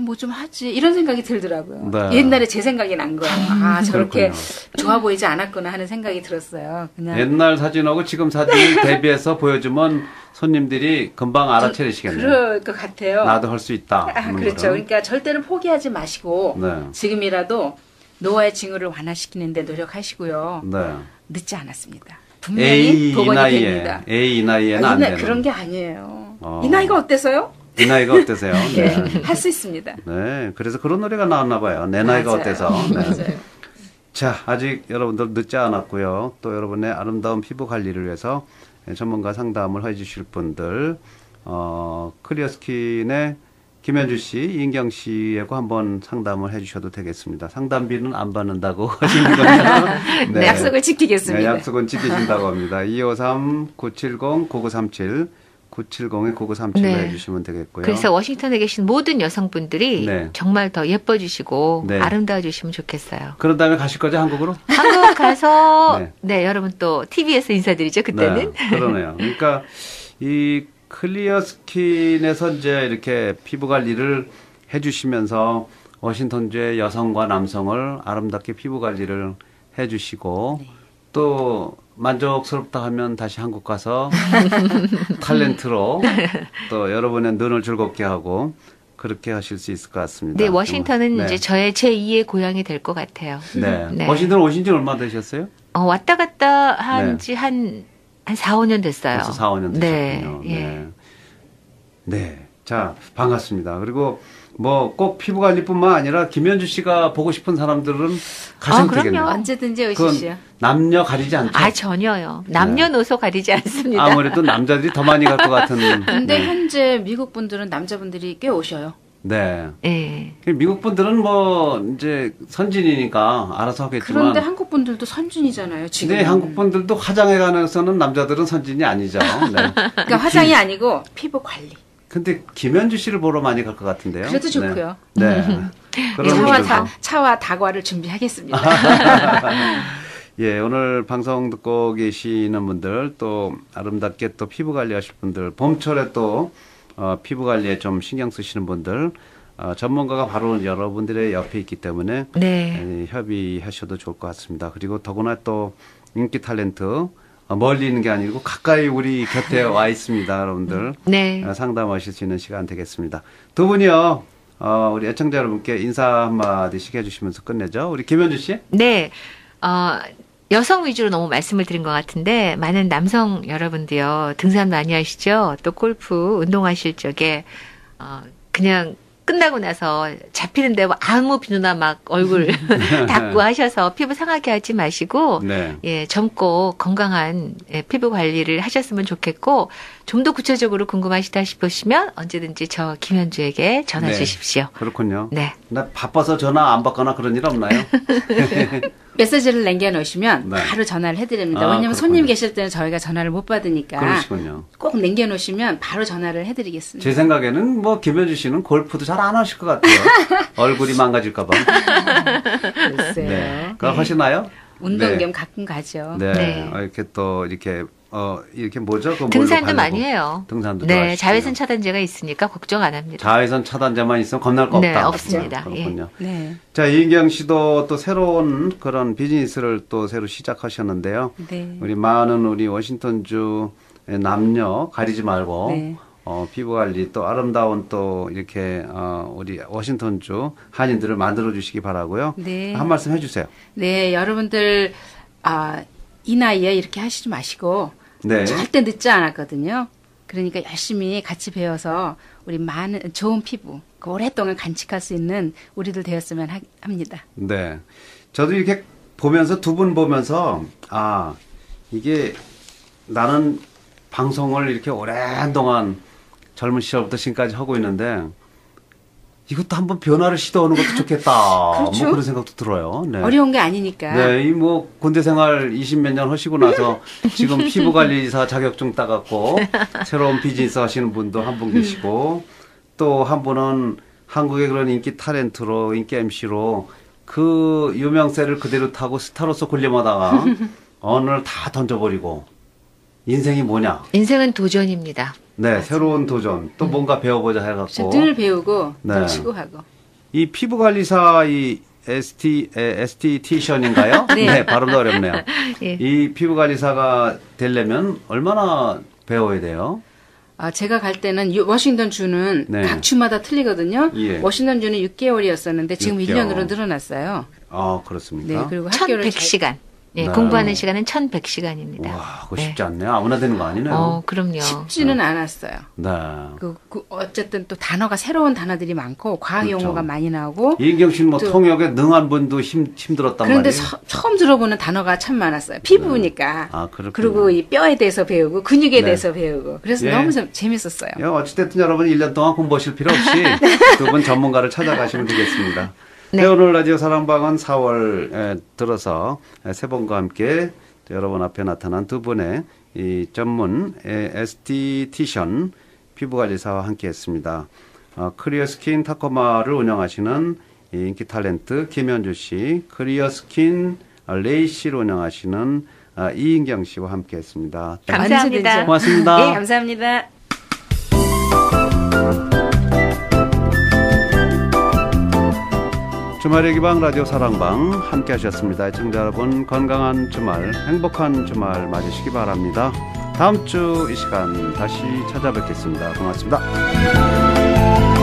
뭐 좀 하지 이런 생각이 들더라고요. 네. 옛날에 제 생각이 난 거예요. 저렇게 그렇군요. 좋아 보이지 않았구나 하는 생각이 들었어요. 그냥 옛날 사진하고 지금 사진을 대비해서 보여주면 손님들이 금방 알아차리시겠네요. 그럴 것 같아요. 나도 할 수 있다. 하는 그렇죠. 거를. 그러니까 절대로 포기하지 마시고 네. 지금이라도 노화의 징후를 완화시키는 데 노력하시고요. 네. 늦지 않았습니다. 분명히 복원이 됩니다. 이 나이에는 안 되는. 그런 게 아니에요. 이 나이가 어때서요? 이 나이가 어때서요? 네. 할 수 있습니다. 네. 그래서 그런 노래가 나왔나 봐요. 내 나이가 맞아요. 어때서. 네. 맞아요. 자, 아직 여러분들 늦지 않았고요. 또 여러분의 아름다운 피부 관리를 위해서 전문가 상담을 해 주실 분들, 클리어스킨의 김현주 씨, 이인경 씨하고 한번 상담을 해주셔도 되겠습니다. 상담비는 안 받는다고 하시는 거죠? 네, 약속을 지키겠습니다. 네, 약속은 지키신다고 합니다. 253-970-9937 970-9937로 네. 해주시면 되겠고요. 그래서 워싱턴에 계신 모든 여성분들이 네. 정말 더 예뻐지시고 네. 아름다워지시면 좋겠어요. 그런 다음에 가실 거죠, 한국으로? 한국 가서 네. 네, 여러분 또 TV에서 인사드리죠, 그때는. 네, 그러네요. 그러니까 이 클리어 스킨에서 이제 이렇게 피부 관리를 해주시면서 워싱턴주의 여성과 남성을 아름답게 피부 관리를 해주시고 또 만족스럽다 하면 다시 한국 가서 탤런트로 또 여러분의 눈을 즐겁게 하고 그렇게 하실 수 있을 것 같습니다. 네, 워싱턴은 네. 이제 저의 제2의 고향이 될 것 같아요. 네. 네. 워싱턴 오신 지 얼마 되셨어요? 왔다 갔다 한 지 한 4, 5년 됐어요. 벌써 4, 5년 되셨군요. 네. 예. 네. 네. 자, 반갑습니다. 그리고 뭐 꼭 피부 관리뿐만 아니라 김현주 씨가 보고 싶은 사람들은 가시면 되겠네요. 그럼요. 언제든지 그건 오십시오. 남녀 가리지 않죠? 전혀요. 남녀노소 가리지 않습니다. 아무래도 남자들이 더 많이 갈 것 같은. 근데 네. 현재 미국 분들은 남자분들이 꽤 오셔요. 네. 네. 미국 분들은 뭐 이제 선진이니까 알아서 하겠지만. 그런데 한국 분들도 선진이잖아요. 지금. 네, 한국 분들도 화장에 관해서는 남자들은 선진이 아니죠. 네. 그러니까 화장이 아니고 피부 관리. 근데 김현주 씨를 보러 많이 갈 것 같은데요. 그래도 좋고요. 네. 그런 차와 다과를 준비하겠습니다. 예, 오늘 방송 듣고 계시는 분들 또 아름답게 또 피부 관리하실 분들 봄철에 또 피부 관리에 좀 신경 쓰시는 분들 전문가가 바로 여러분들의 옆에 있기 때문에 네. 협의하셔도 좋을 것 같습니다. 그리고 더구나 또 인기 탤런트 멀리 있는 게 아니고 가까이 우리 곁에 와 있습니다, 여러분들. 네. 상담하실 수 있는 시간 되겠습니다. 두 분이요, 우리 애청자 여러분께 인사 한마디씩 해주시면서 끝내죠. 우리 김현주 씨. 네. 여성 위주로 너무 말씀을 드린 것 같은데 많은 남성 여러분들요 등산 많이 하시죠. 또 골프 운동하실 적에 그냥 끝나고 나서 잡히는데 아무 비누나 막 얼굴 닦고 하셔서 피부 상하게 하지 마시고 네. 예, 젊고 건강한 피부 관리를 하셨으면 좋겠고 좀 더 구체적으로 궁금하시다 싶으시면 언제든지 저 김현주에게 전화 네. 주십시오. 그렇군요. 네. 나 바빠서 전화 안 받거나 그런 일 없나요? 메시지를 남겨놓으시면 네. 바로 전화를 해드립니다. 아, 왜냐하면 그렇군요. 손님 계실 때는 저희가 전화를 못 받으니까 그러시군요. 꼭 남겨놓으시면 바로 전화를 해드리겠습니다. 제 생각에는 뭐 김현주 씨는 골프도 잘 안 하실 것 같아요. 얼굴이 망가질까봐. 글쎄요. 네. 그거 하시나요? 운동 네. 겸 가끔 가죠. 네. 네. 이렇게 또 이렇게 이렇게 뭐죠? 그 뭘로 등산도 가려고? 많이 해요. 등산도 네, 좋아하시고요. 자외선 차단제가 있으니까 걱정 안 합니다. 자외선 차단제만 있으면 겁날 거 없다. 네, 없습니다. 그렇군요. 네. 자, 이인경 씨도 또 새로운 그런 비즈니스를 또 새로 시작하셨는데요. 네. 우리 많은 우리 워싱턴주 남녀 가리지 말고 네. 피부 관리 또 아름다운 또 이렇게 우리 워싱턴주 한인들을 만들어 주시기 바라고요. 네. 한 말씀 해주세요. 네, 여러분들 이 나이에 이렇게 하시지 마시고 네. 절대 늦지 않았거든요. 그러니까 열심히 같이 배워서 우리 많은 좋은 피부 오랫동안 간직할 수 있는 우리들 되었으면 합니다. 네. 저도 이렇게 보면서 두 분 보면서 이게 나는 방송을 이렇게 오랜동안 젊은 시절부터 지금까지 하고 있는데 이것도 한번 변화를 시도하는 것도 좋겠다. 그렇죠. 뭐 그런 생각도 들어요. 네. 어려운 게 아니니까. 네, 이 뭐 군대 생활 20몇 년 하시고 나서 지금 피부 관리사 자격증 따갖고 새로운 비즈니스 하시는 분도 한 분 계시고 또 한 분은 한국의 그런 인기 탤런트로 인기 MC로 그 유명세를 그대로 타고 스타로서 군림하다가 어느 날 다 던져버리고 인생이 뭐냐? 인생은 도전입니다. 네, 새로운 도전. 또 뭔가 배워보자 해갖고. 늘 배우고 네. 늘 추구하고. 이 피부 관리사 이 에스티션인가요? 네. 발음도 어렵네요. 예. 이 피부 관리사가 되려면 얼마나 배워야 돼요? 제가 갈 때는 워싱턴 주는 네. 각 주마다 틀리거든요. 예. 워싱턴 주는 6개월이었었는데 지금 6개월. 1년으로 늘어났어요. 아, 그렇습니까? 네, 그리고 학교를 1100시간. 예, 네. 공부하는 시간은 1100시간입니다. 와, 그거 쉽지 않네요. 아무나 되는 거 아니네요. 그럼요. 쉽지는 않았어요. 네. 어쨌든 또 단어가 새로운 단어들이 많고 과학 그렇죠. 용어가 많이 나오고 이인경 씨는 뭐 또- 통역에 능한 분도 힘들었단 그런데 말이에요. 처음 들어보는 단어가 참 많았어요. 피부니까. 아, 그렇군요. 그리고 이 뼈에 대해서 배우고 근육에 네. 대해서 배우고 그래서 예. 너무 재밌었어요. 어찌됐든 여러분 1년 동안 공부하실 필요 없이 두 분 전문가를 찾아가시면 되겠습니다. 네. 네, 오늘 라디오 사랑방은 4월 들어서 세 분과 함께 여러분 앞에 나타난 두 분의 이 전문 에스티티션 피부관리사와 함께했습니다. 크리어스킨 타코마를 운영하시는 이 인기 탤런트 김현주 씨, 크리어스킨 레이시를 운영하시는 이인경 씨와 함께했습니다. 감사합니다. 고맙습니다. 예, 감사합니다. 주말의 기방 라디오 사랑방 함께 하셨습니다. 시청자 여러분 건강한 주말, 행복한 주말 맞으시기 바랍니다. 다음 주 이 시간 다시 찾아뵙겠습니다. 고맙습니다.